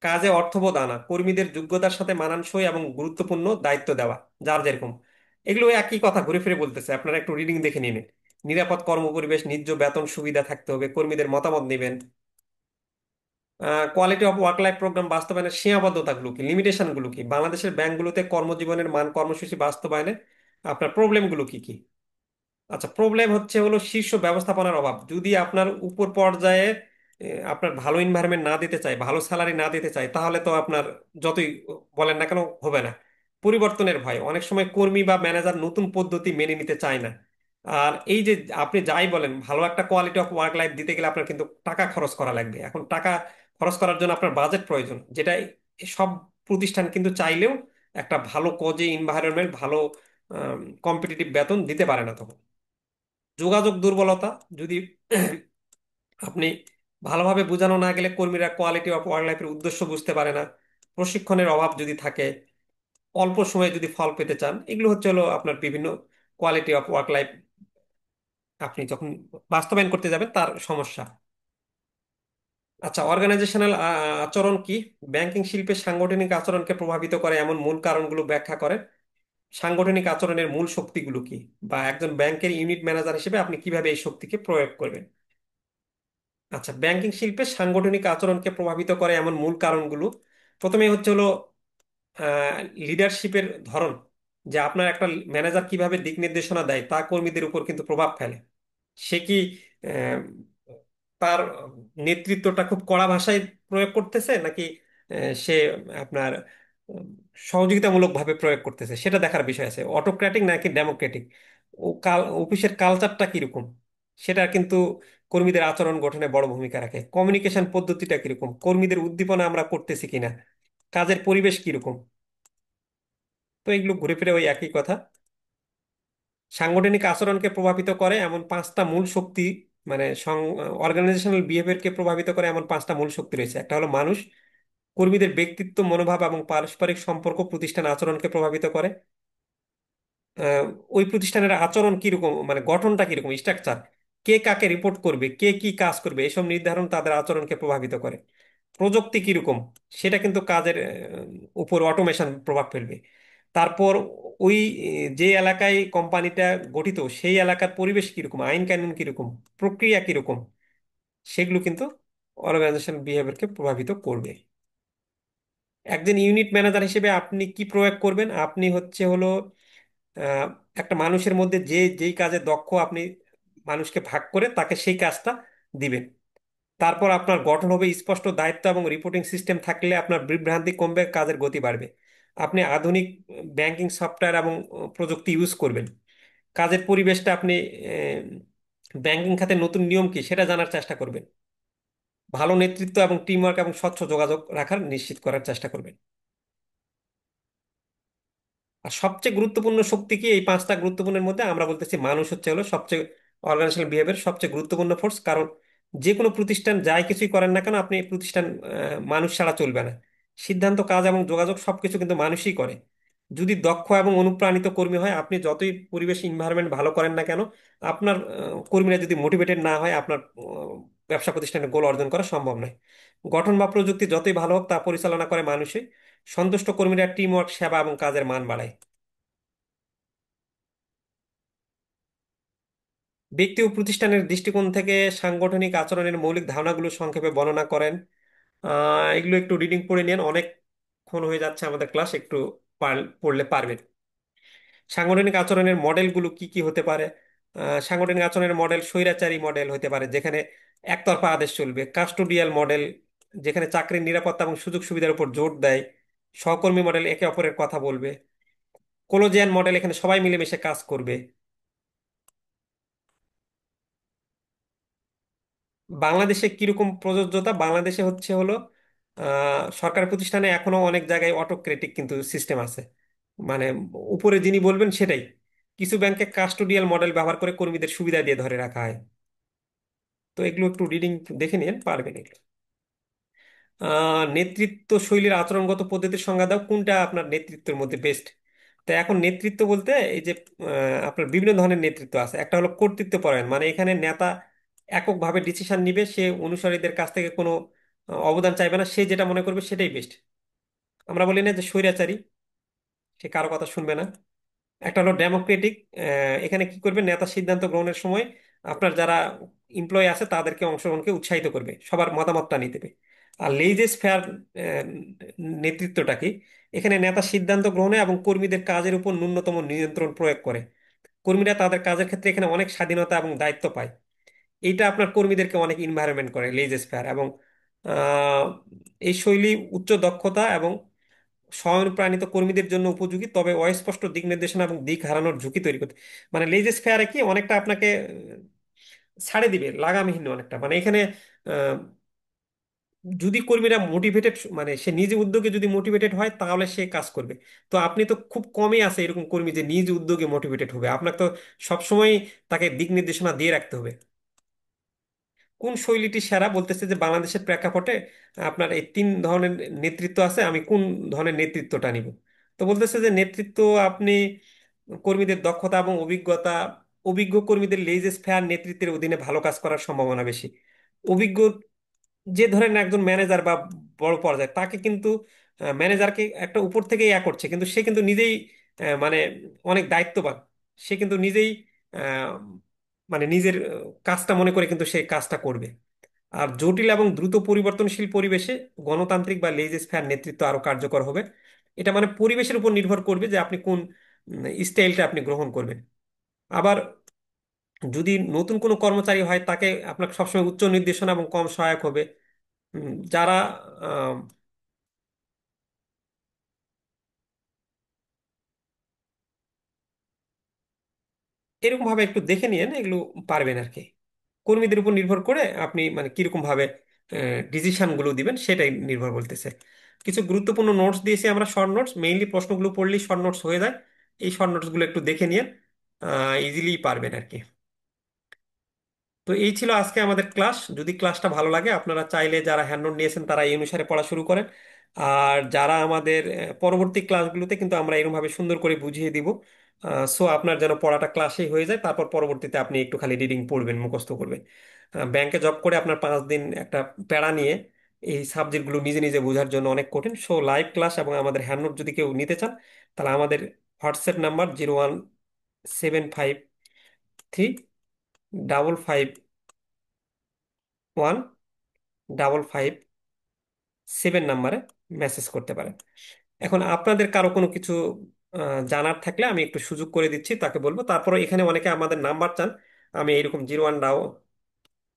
কাজে অর্থবোধ আনা, কর্মীদের যোগ্যতার সাথে মানানসই এবং গুরুত্বপূর্ণ দায়িত্ব দেওয়া, যার যেরকম। এগুলো একই কথা ঘুরে ফিরে বলতেছে, আপনারা একটু রিডিং দেখে নিন। নিরাপদ কর্মপরিবেশ, ন্যায্য বেতন সুবিধা থাকতে হবে, কর্মীদের মতামত নেবেন। Quality of work life programme বাস্তবায়নের সীমাবদ্ধতাগুলো কি, লিমিটেশনগুলো কি, বাংলাদেশের ব্যাংকগুলোতে কর্মজীবনের মান কর্মসূচি বাস্তবায়নে আপনার প্রবলেমগুলো কি কি। আচ্ছা, প্রবলেম হচ্ছে হলো শীর্ষ ব্যবস্থাপনার অভাব। যদি আপনার উপর পর্যায়ে আপনার ভালো এনভায়রনমেন্ট না দিতে চায়, ভালো স্যালারি না দিতে চায়, তাহলে তো আপনার যতই বলেন না কেন হবে না। পরিবর্তনের ভয়, অনেক সময় কর্মী বা ম্যানেজার নতুন পদ্ধতি মেনে নিতে চায় না। আর এই যে আপনি যাই বলেন, ভালো একটা কোয়ালিটি অফ ওয়ার্ক লাইফ দিতে গেলে আপনার কিন্তু টাকা খরচ করা লাগবে। এখন টাকা খরচ করার জন্য আপনার বাজেট প্রয়োজন, যেটা সব প্রতিষ্ঠান কিন্তু চাইলেও একটা ভালো কোজি এনভায়রনমেন্ট, ভালো কম্পিটিটিভ বেতন দিতে পারে না তখন। যোগাযোগ দুর্বলতা, যদি আপনি ভালোভাবে বোঝানো না গেলে কর্মীরা কোয়ালিটি অফ ওয়ার্ক লাইফের উদ্দেশ্য বুঝতে পারে না। প্রশিক্ষণের অভাব যদি থাকে, অল্প সময়ে যদি ফল পেতে চান, এগুলো হচ্ছে হলো আপনার বিভিন্ন কোয়ালিটি অফ ওয়ার্ক লাইফ আপনি যখন বাস্তবায়ন করতে যাবেন তার সমস্যা। আচ্ছা, অর্গানাইজেশনাল আচরণ কি? ব্যাংকিং শিল্পের সাংগঠনিক আচরণকে প্রভাবিত করে এমন মূল কারণগুলো ব্যাখ্যা করে। সাংগঠনিক আচরণের মূল শক্তিগুলো কি, বা একজন ব্যাংকের ইউনিট ম্যানেজার হিসেবে আপনি কিভাবে এই শক্তিকে প্রয়োগ করবেন। আচ্ছা, ব্যাংকিং শিল্পে সাংগঠনিক আচরণকে প্রভাবিত করে এমন মূল কারণগুলো, প্রথমে হচ্ছে হলো লিডারশিপের ধরন। যে আপনার একটা ম্যানেজার কিভাবে দিক নির্দেশনা দেয় তা কর্মীদের উপর কিন্তু প্রভাব ফেলে। সে কি আহ, তার নেতৃত্বটা খুব কড়া ভাষায় প্রয়োগ করতেছে, নাকি সে আপনার উম, সহযোগিতামূলক ভাবে প্রয়োগ করতেছে, সেটা দেখার বিষয় আছে। অটোক্র্যাটিক নাকি ডেমোক্রেটিক, ও অফিসের কালচারটা কিরকম, সেটা কিন্তু কর্মীদের আচরণ গঠনে বড় ভূমিকা রাখে। কমিউনিকেশন পদ্ধতিটা কিরকম, কর্মীদের উদ্দীপনা আমরা করতেছি কিনা, কাজের পরিবেশ কিরকম। তো এগুলো ঘুরে ফিরে ওই একই কথা। সাংগঠনিক আচরণকে প্রভাবিত করে এমন পাঁচটা মূল শক্তি, মানে অর্গানাইজেশনাল বিহেভিয়ারকে প্রভাবিত করে এমন পাঁচটা মূল শক্তি রয়েছে। একটা হলো মানুষ, কর্মীদের ব্যক্তিত্ব, মনোভাব এবং পারস্পরিক সম্পর্ক প্রতিষ্ঠান আচরণকে প্রভাবিত করে। আহ, ওই প্রতিষ্ঠানের আচরণ কিরকম, মানে গঠনটা কিরকম, স্ট্রাকচার, কে কাকে রিপোর্ট করবে, কে কি কাজ করবে, এসব নির্ধারণ তাদের আচরণকে প্রভাবিত করে। প্রযুক্তি কিরকম, সেটা কিন্তু কাজের উপর অটোমেশন প্রভাব ফেলবে। তারপর ওই যে এলাকায় কোম্পানিটা গঠিত সেই এলাকার পরিবেশ কিরকম, আইন কানুন কিরকম, প্রক্রিয়া কিরকম, সেগুলো কিন্তু অর্গানাইজেশন বিহেভিয়ারকে প্রভাবিত করবে। একজন ইউনিট ম্যানেজার হিসেবে আপনি কি প্রয়োগ করবেন? আপনি হচ্ছে হলো আহ, একটা মানুষের মধ্যে যে যেই কাজে দক্ষ, আপনি মানুষকে ভাগ করে তাকে সেই কাজটা দিবেন। তারপর আপনার গঠন হবে স্পষ্ট দায়িত্ব এবং রিপোর্টিং সিস্টেম থাকলে আপনার বিভ্রান্তি কমবে, কাজের গতি বাড়বে। আপনি আধুনিক ব্যাংকিং সফটওয়্যার এবং প্রযুক্তি ইউজ করবেন। কাজের পরিবেশটা আপনি ব্যাংকিং খাতে নতুন নিয়ম কি সেটা জানার চেষ্টা করবেন। ভালো নেতৃত্ব এবং টিমওয়ার্ক এবং স্বচ্ছ যোগাযোগ রাখার নিশ্চিত করার চেষ্টা করবেন। আর সবচেয়ে গুরুত্বপূর্ণ শক্তি কি? এই পাঁচটা গুরুত্বপূর্ণের মধ্যে আমরা বলতেছি মানুষ হচ্ছে হলো সবচেয়ে অর্গানাইজেশনাল বিহেভিয়ার সবচেয়ে গুরুত্বপূর্ণ ফোর্স। কারণ যে কোনো প্রতিষ্ঠান যাই কিছুই করেন না কেন, আপনি এই প্রতিষ্ঠান মানুষ ছাড়া চলবে না। সিদ্ধান্ত, কাজ এবং যোগাযোগ সবকিছু কিন্তু মানুষই করে। যদি দক্ষ এবং অনুপ্রাণিত কর্মী হয়, আপনি যতই পরিবেশ এনভায়রনমেন্ট ভালো করেন না কেন, আপনার কর্মীরা যদি মোটিভেটেড না হয়, আপনার ব্যবসা প্রতিষ্ঠানের গোল অর্জন করা সম্ভব নয়। গঠন বা প্রযুক্তি যতই ভালো হোক, তা পরিচালনা করে মানুষই। সন্তুষ্ট কর্মীরা টিম ওয়ার্ক, সেবা এবং কাজের মান বাড়ায়। ব্যক্তি ও প্রতিষ্ঠানের দৃষ্টিকোণ থেকে সাংগঠনিক আচরণের মৌলিক ধারণাগুলো সংক্ষেপে বর্ণনা করেন। এগুলো একটু রিডিং পড়ে নিন, অনেকক্ষণ হয়ে যাচ্ছে আমাদের ক্লাস, একটু পড়লে পারবেন। সাংগঠনিক আচরণের মডেলগুলো কি কি হতে পারে? সাংগঠনিক আচরণের মডেল স্বৈরাচারী মডেল হতে পারে, যেখানে একতরফা আদেশ চলবে। কাস্টোডিয়াল মডেল, যেখানে চাকরির নিরাপত্তা এবং সুযোগ সুবিধার উপর জোর দেয়। সহকর্মী মডেল, একে অপরের কথা বলবে। কোলোজিয়ান মডেল, এখানে সবাই মিলেমিশে কাজ করবে। বাংলাদেশে কিরকম প্রযোজ্যতা? বাংলাদেশে হচ্ছে হলো সরকারি প্রতিষ্ঠানে এখনো অনেক জায়গায় অটোক্রেটিক কিন্তু সিস্টেম আছে, মানে উপরে যিনি বলবেন সেটাই। কিছু ব্যাংকে কাস্টোডিয়াল মডেল ব্যবহার করে কর্মীদের সুবিধা দিয়ে ধরে রাখা হয়। তো এগুলো একটু রিডিং দেখে নিন, পারবেন এগুলো। নেতৃত্ব শৈলীর আচরণগত পদ্ধতির সংজ্ঞা দাও, কোনটা আপনার নেতৃত্বের মধ্যে বেস্ট? তো এখন নেতৃত্ব বলতে এই যে আপনার বিভিন্ন ধরনের নেতৃত্ব আছে। একটা হলো কর্তৃত্বপরায়ণ, মানে এখানে নেতা এককভাবে ডিসিশন নিবে, সে অনুসারীদের কাছ থেকে কোনো অবদান চাইবে না, সে যেটা মনে করবে সেটাই বেস্ট। আমরা বলি না যে স্বৈরাচারী, সে কারো কথা শুনবে না। একটা হলো ডেমোক্রেটিক, এখানে কি করবে, নেতা সিদ্ধান্ত গ্রহণের সময় আপনার যারা এমপ্লয়ি আছে তাদেরকে অংশগ্রহণকে উৎসাহিত করবে, সবার মতামতটা নিতে হবে। আর লেইজেস ফেয়ার নেতৃত্বটা কি? এখানে নেতা সিদ্ধান্ত গ্রহণে এবং কর্মীদের কাজের উপর ন্যূনতম নিয়ন্ত্রণ প্রয়োগ করে। কর্মীরা তাদের কাজের ক্ষেত্রে এখানে অনেক স্বাধীনতা এবং দায়িত্ব পায়। এইটা আপনার কর্মীদেরকে অনেক ইনভায়রনমেন্ট করে লেইজেস ফেয়ার। এবং আহ, এই শৈলী উচ্চ দক্ষতা এবং স্বয়ংপ্রাণিত কর্মীদের জন্য উপযোগী, তবে অস্পষ্ট দিক নির্দেশনা এবং দিক হারানোর ঝুঁকি তৈরি করতে। মানে লেজেস ফেয়ারে কি অনেকটা আপনাকে ছাড়ে দিবে, লাগামহীন অনেকটা, মানে এখানে আহ, যদি কর্মীরা মোটিভেটেড, মানে সে নিজে উদ্যোগে যদি মোটিভেটেড হয় তাহলে সে কাজ করবে। তো আপনি তো খুব কমই আছে এরকম কর্মী যে নিজ উদ্যোগে মোটিভেটেড হবে, আপনাকে তো সবসময় তাকে দিক নির্দেশনা দিয়ে রাখতে হবে। কোন শৈলীটি সেরা? বলতেছে যে বাংলাদেশের প্রেক্ষাপটে আপনার এই তিন ধরনের নেতৃত্ব আছে, আমি কোন ধরনের নেতৃত্বটা নিব। তো বলতেছে যে নেতৃত্ব আপনি কর্মীদের দক্ষতা এবং অভিজ্ঞতা, অভিজ্ঞ কর্মীদের লেজেস ফেয়ার নেতৃত্বের অধীনে ভালো কাজ করার সম্ভাবনা বেশি। অভিজ্ঞ, যে ধরেন একজন ম্যানেজার বা বড় পর্যায়ে, তাকে কিন্তু ম্যানেজারকে একটা উপর থেকে ইয়া করছে, কিন্তু সে কিন্তু নিজেই মানে অনেক দায়িত্ববান। সে কিন্তু নিজেই আহ, মানে নিজের কাজটা মনে করে কিন্তু সেই কাজটা করবে। আর জটিল এবং দ্রুত পরিবর্তনশীল পরিবেশে গণতান্ত্রিক বা লেইজেস ফেয়ার নেতৃত্ব আরো কার্যকর হবে। এটা মানে পরিবেশের উপর নির্ভর করবে যে আপনি কোন স্টাইলটা আপনি গ্রহণ করবেন। আবার যদি নতুন কোনো কর্মচারী হয় তাকে আপনার সবসময় উচ্চ নির্দেশনা এবং কম সহায়ক হবে। যারা এরকম ভাবে একটু দেখে নিয়েন, এগুলো পারবেন আর কি। কর্মীদের উপর নির্ভর করে আপনি মানে কিরকম ভাবে ডিসিশন গুলো দিবেন সেটাই নির্ভর করতেছে। কিছু গুরুত্বপূর্ণ নোটস দিয়েছি আমরা, শর্ট নোটস, মেইনলি প্রশ্নগুলো পড়লেই শর্ট নোটস হয়ে যায়। এই শর্ট নোটস গুলো একটু দেখে নিয়ে ইজিলি পারবেন আর কি। তো এই ছিল আজকে আমাদের ক্লাস। যদি ক্লাসটা ভালো লাগে, আপনারা চাইলে যারা হ্যান্ড নোট নিয়েছেন তারা এই অনুসারে পড়া শুরু করেন। আর যারা আমাদের পরবর্তী ক্লাসগুলোতে কিন্তু আমরা এরকম ভাবে সুন্দর করে বুঝিয়ে দিব। সো আপনার যেন পড়াটা ক্লাসেই হয়ে যায়, তারপর পরবর্তীতে আপনি একটু খালি রিডিং পড়বেন, মুখস্থ করবেন। ব্যাংকে জব করে আপনার 5 দিন একটা প্যারা নিয়ে এই সাবজেক্টগুলো নিজে নিজে বোঝার জন্য অনেক কঠিন। সো লাইভ ক্লাস এবং আমাদের হ্যান্ড নোট যদি কেউ নিতে চান, তাহলে আমাদের হোয়াটসঅ্যাপ নাম্বার 01753 551 557 নাম্বারে মেসেজ করতে পারেন। এখন আপনাদের কারো কোনো কিছু জানার থাকলে আমি একটু সুযোগ করে দিচ্ছি, তাকে বলবো। তারপরে এখানে অনেকে আমাদের নাম্বার চান, আমি এরকম 01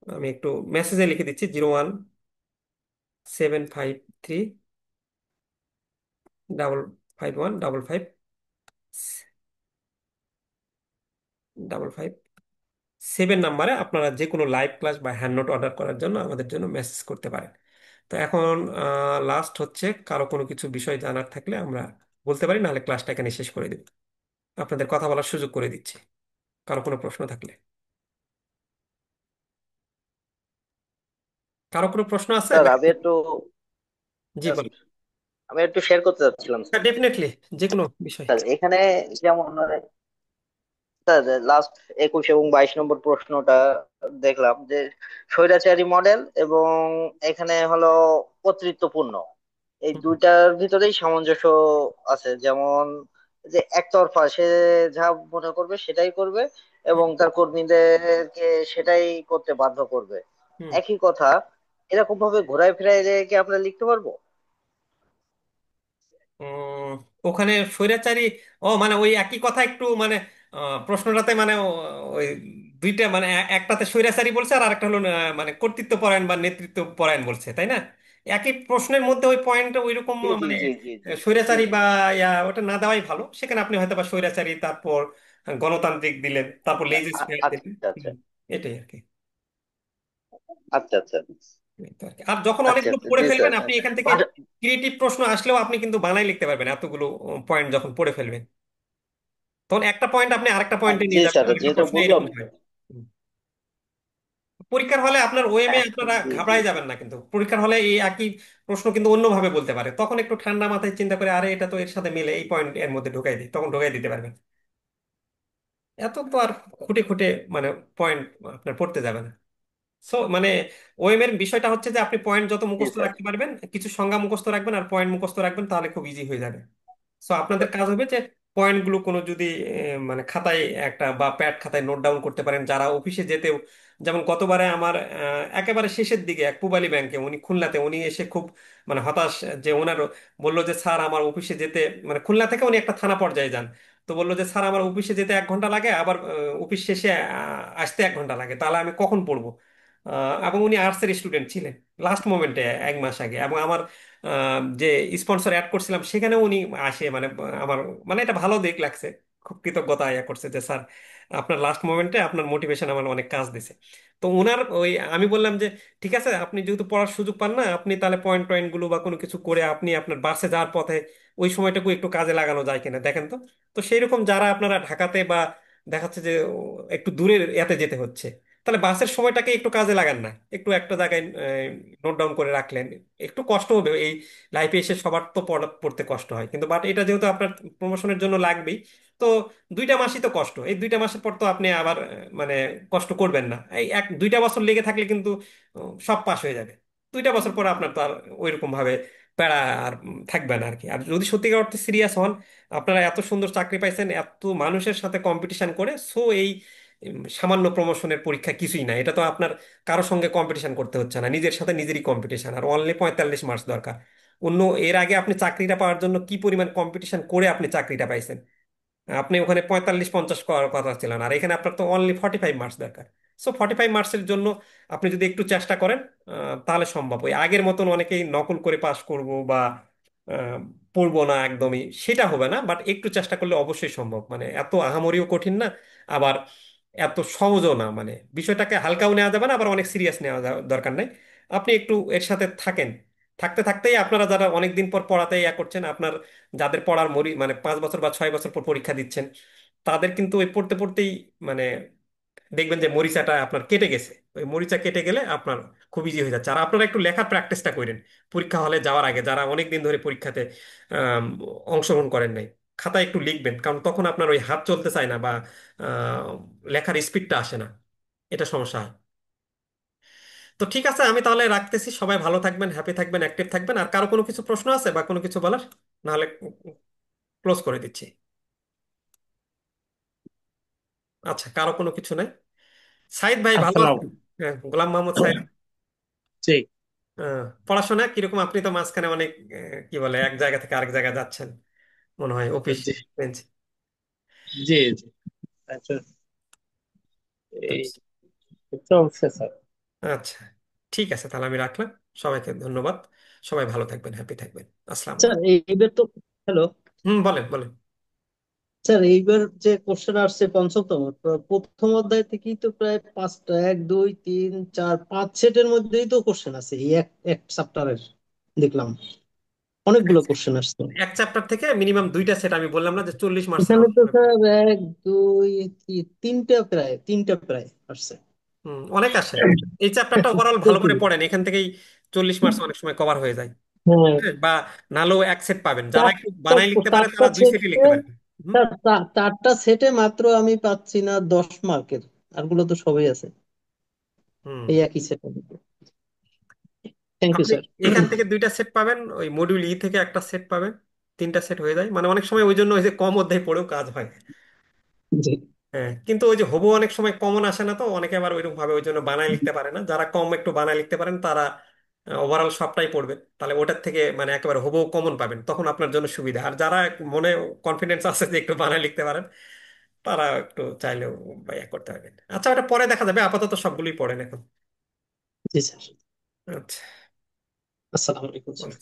আমি একটু মেসেজে লিখে দিচ্ছি, 01753 551 557 নাম্বারে আপনারা যে কোনো লাইভ ক্লাস বা হ্যান্ড নোট অর্ডার করার জন্য আমাদের জন্য মেসেজ করতে পারেন। তো এখন লাস্ট হচ্ছে, কারো কোনো কিছু বিষয় জানার থাকলে আমরা বলতে পারি, নাহলে ক্লাসটা এখানে শেষ করে দেব। আপনাদের কথা বলার সুযোগ করে দিচ্ছি কারো কোনো প্রশ্ন থাকলে। কারো কোনো প্রশ্ন আছে স্যার নাকি? আমি একটু জি বলুন। আমি একটু শেয়ার করতে চাচ্ছিলাম স্যার। ডেফিনেটলি, যে কোনো বিষয়। স্যার এখানে যেমন স্যার লাস্ট 21 এবং 22 নম্বর প্রশ্নটা দেখলাম যে স্বৈরাচারী মডেল এবং এখানে হলো কর্তৃত্বপূর্ণ, এই হুম, দুইটার ভিতরেই সামঞ্জস্য আছে। যেমন যে একতরফা সে যা মনে করবে সেটাই করবে এবং তার কর্মীদেরকে সেটাই করতে বাধ্য করবে। হুম। একই কথা এরকম ভাবে ঘোরায় ফেরায় কি আমরা লিখতে পারবো? উম, ওখানে স্বৈরাচারী, ও মানে ওই একই কথা একটু মানে প্রশ্নটাতে মানে ওই দুইটা মানে একটাতে স্বৈরাচারী বলছে আর আরেকটা হলো মানে কর্তৃত্ব পরায়ণ বা নেতৃত্ব পরায়ণ বলছে, তাই না? একই প্রশ্নের মধ্যে ওই পয়েন্টটা ওইরকম জি জি মানে জি জি জি স্বৈরাচারী বা ওটা না দেওয়াই ভালো। সেখানে আপনি হয়তো বা স্বৈরাচারী, তারপর গণতান্ত্রিক দিলেন, তারপর লেজিসলেটিভ দিলেন। আচ্ছা আচ্ছা। হুম, এটাই আর কি। আচ্ছা আচ্ছা এই তো আর কি। আর যখন আচ্ছা অনেকগুলো আচ্ছা, পড়ে জি ফেলবেন স্যার। আপনি এখান থেকে আর ক্রিয়েটিভ প্রশ্ন আসলেও আপনি কিন্তু বানাই লিখতে পারবেন এতগুলো পয়েন্ট যখন পড়ে ফেলবেন। তখন একটা পয়েন্ট আপনি আরেকটা পয়েন্টে জি নিয়ে যাবেন, স্যার, অনেকগুলো যেহেতু প্রশ্ন বুঝলাম। এরকম হয়। হুম। পরীক্ষার হলে আপনার ওএমএ আপনারা জি জি। ঘাবড়াই যাবেন না, কিন্তু পরীক্ষার হলে এই একই প্রশ্ন কিন্তু অন্যভাবে বলতে পারে, তখন একটু ঠান্ডা মাথায় চিন্তা করে আরে এটা তো এর সাথে মিলে, এই পয়েন্ট এর মধ্যে ঢুকাই দিই, তখন ঢুকাই দিতে পারবেন। এত তো আর খুঁটে খুঁটে মানে পয়েন্ট আপনার পড়তে যাবে না। সো মানে ওএম এর বিষয়টা হচ্ছে যে আপনি পয়েন্ট যত জি মুখস্থ স্যার। রাখতে পারবেন, কিছু সংজ্ঞা মুখস্থ রাখবেন আর পয়েন্ট মুখস্থ রাখবেন, তাহলে খুব ইজি হয়ে যাবে। সো আপনাদের কাজ হবে যে পয়েন্টগুলো কোনো যদি মানে খাতায় একটা বা প্যাড খাতায় নোট ডাউন করতে পারেন, যারা অফিসে যেতেও, যেমন গতবারে আমার একেবারে শেষের দিকে এক পূবালী ব্যাংকে উনি খুলনাতে, উনি এসে খুব মানে হতাশ, যে ওনার বললো যে স্যার আমার অফিসে যেতে, মানে খুলনা থেকে উনি একটা থানা পর্যায়ে যান, তো বললো যে স্যার আমার অফিসে যেতে 1 ঘন্টা লাগে, আবার অফিস শেষে আসতে 1 ঘন্টা লাগে, তাহলে আমি কখন পড়বো? এবং উনি আর্টসের স্টুডেন্ট ছিলেন লাস্ট মোমেন্টে 1 মাস আগে, এবং আমার যে স্পন্সর অ্যাড করছিলাম সেখানেও উনি আসে, মানে আমার মানে এটা ভালো দিক লাগছে, খুব কৃতজ্ঞতা ইয়া করছে যে স্যার আপনার লাস্ট মোমেন্টে আপনার মোটিভেশন আমার অনেক কাজ দিছে। তো ওনার ওই আমি বললাম যে ঠিক আছে, আপনি যেহেতু পড়ার সুযোগ পান না, আপনি তাহলে পয়েন্ট টয়েন্ট গুলো বা কোনো কিছু করে আপনি আপনার বাসে যাওয়ার পথে ওই সময়টুকু একটু কাজে লাগানো যায় কিনা দেখেন তো। তো সেই রকম যারা আপনারা ঢাকাতে বা দেখাচ্ছে যে একটু দূরের এতে যেতে হচ্ছে, তাহলে বাসের সময়টাকে একটু কাজে লাগান না, একটু একটা জায়গায় নোট ডাউন করে রাখলেন। একটু কষ্ট হবে এই লাইফে এসে, সবার তো পড়তে কষ্ট হয়, কিন্তু বাট এটা যেহেতু আপনার প্রমোশনের জন্য লাগবেই, তো 2টা মাসই তো কষ্ট, এই 2টা মাসের পর তো আপনি আবার মানে কষ্ট করবেন না, এই 2টা বছর লেগে থাকলে কিন্তু সব পাস হয়ে যাবে। 2টা বছর পরে আপনার তো আর ওইরকম ভাবে প্যারা আর থাকবে না আর কি। আর যদি সত্যিকার অর্থে সিরিয়াস হন, আপনারা এত সুন্দর চাকরি পাইছেন এত মানুষের সাথে কম্পিটিশন করে, সো এই সামান্য প্রমোশনের পরীক্ষা কিছুই না, এটা তো আপনার কারো সঙ্গে কম্পিটিশন করতে হচ্ছে না, নিজের সাথে নিজেরই কম্পিটিশন, আর অনলি 45 মার্কস দরকার। অন্য এর আগে আপনি চাকরিটা পাওয়ার জন্য কি পরিমাণ কম্পিটিশন করে আপনি চাকরিটা পাইছেন, আপনি ওখানে 45-50 করার কথা ছিলেন, আর এখানে আপনার তো অনলি 45 মার্কস দরকার। সো 45 মার্কসের জন্য আপনি যদি একটু চেষ্টা করেন তাহলে সম্ভব। ওই আগের মতন অনেকেই নকল করে পাশ করব বা আহ, পড়বো না একদমই, সেটা হবে না, বাট একটু চেষ্টা করলে অবশ্যই সম্ভব, মানে এত আহামরিও কঠিন না, আবার এত সহজও না, মানে বিষয়টাকে হালকাও নেওয়া যাবে না, আবার অনেক সিরিয়াস নেওয়া দরকার নাই। আপনি একটু এর সাথে থাকেন, থাকতে থাকতেই আপনারা যারা অনেকদিন পর পড়াতে ইয়া করছেন, আপনার যাদের পড়ার মানে 5 বছর বা 6 বছর পর পরীক্ষা দিচ্ছেন, তাদের কিন্তু ওই পড়তে পড়তেই মানে দেখবেন যে মরিচাটা আপনার কেটে গেছে, ওই মরিচা কেটে গেলে আপনার খুব ইজি হয়ে যাচ্ছে। আর আপনারা একটু লেখার প্র্যাকটিসটা করেন পরীক্ষা হলে যাওয়ার আগে, যারা অনেক দিন ধরে পরীক্ষাতে আম, অংশগ্রহণ করেন নাই, খাতায় একটু লিখবেন, কারণ তখন আপনার ওই হাত চলতে চায় না বা আহ, লেখার স্পিডটা আসে না, এটা সমস্যা হয়। তো ঠিক আছে, আমি তাহলে রাখতেছি, সবাই ভালো থাকবেন, হ্যাপি থাকবেন, অ্যাক্টিভ থাকবেন। আর কারো কোনো কিছু প্রশ্ন আছে বা কোনো কিছু বলার, নাহলে ক্লোজ করে দিচ্ছি। আচ্ছা, কারো কোনো কিছু নাই। সাইদ ভাই ভালো আসসালাম। আছেন? হ্যাঁ, গোলাম মোহাম্মদ সাইদ। জি পড়াশোনা কিরকম? আপনি তো মাঝখানে অনেক কি বলে এক জায়গা থেকে আরেক জায়গায় যাচ্ছেন মনে হয়, অফিস জি বেঞ্চ। জি জি। আচ্ছা, এই তো অবশ্যই স্যার। আচ্ছা, ঠিক আছে, তাহলে আমি রাখলাম। সবাইকে ধন্যবাদ, সবাই ভালো থাকবেন, হ্যাপি থাকবেন। আসসালামু স্যার আলাইকুম। এইবার তো, হ্যালো বলেন বলেন। স্যার, এইবার যে কোশ্চেন আসছে পঞ্চমতম, প্রথম অধ্যায় থেকেই তো প্রায় পাঁচটা, 1 2 3 4 5 সেটের মধ্যেই তো কোশ্চেন আছে এই এক এক চ্যাপ্টারের, দেখলাম অনেকগুলো কোশ্চেন আসছে। এক চ্যাপ্টার থেকে মিনিমাম 2টা সেট, আমি বললাম না যে 40 মার্কসের এখানে অঙ্ক তো হবে। স্যার 1 2 3 4 তিনটা প্রায় আসছে। অনেক আসে। এই চ্যাপ্টারটা ওভারঅল ভালো করে প্রচুর। পড়েন, এখান থেকেই 40 মার্কস অনেক সময় কভার হয়ে যায়। হ্যাঁ, হ্যাঁ, বা নালেও 1 সেট পাবেন, যারা একটু চারটা বানাই লিখতে পারে চারটা তারা 2 সেটই সেটে, লিখতে পারবে। হুম। চারটা সেটে মাত্র আমি পাচ্ছি না 10 মার্কের, আরগুলো তো সবই আছে হুম। এই একই সেটে। থ্যাংক ইউ আপনি স্যার। এখান থেকে 2টা সেট পাবেন, ওই মডিউল ই থেকে একটা সেট পাবেন, 3টা সেট হয়ে যায়, মানে অনেক সময় ওই জন্য ওই যে কম অধ্যায় পড়েও কাজ হয়। জি হ্যাঁ, কিন্তু ওই যে হবু অনেক সময় কমন আসে না, তো অনেকে আবার ওইরকম ভাবে ওই জন্য বানায় লিখতে পারে না, যারা কম একটু বানায় লিখতে পারেন তারা ওভারঅল সবটাই পড়বেন, তাহলে ওটার থেকে মানে একেবারে হবু কমন পাবেন, তখন আপনার জন্য সুবিধা। আর যারা মনে কনফিডেন্স আছে যে একটু বানায় লিখতে পারেন, তারা একটু চাইলেও ইয়া করতে পারবেন। আচ্ছা, ওটা পরে দেখা যাবে, আপাতত সবগুলোই পড়েন এখন। জি স্যার। আচ্ছা। আসসালামু আলাইকুম স্যার।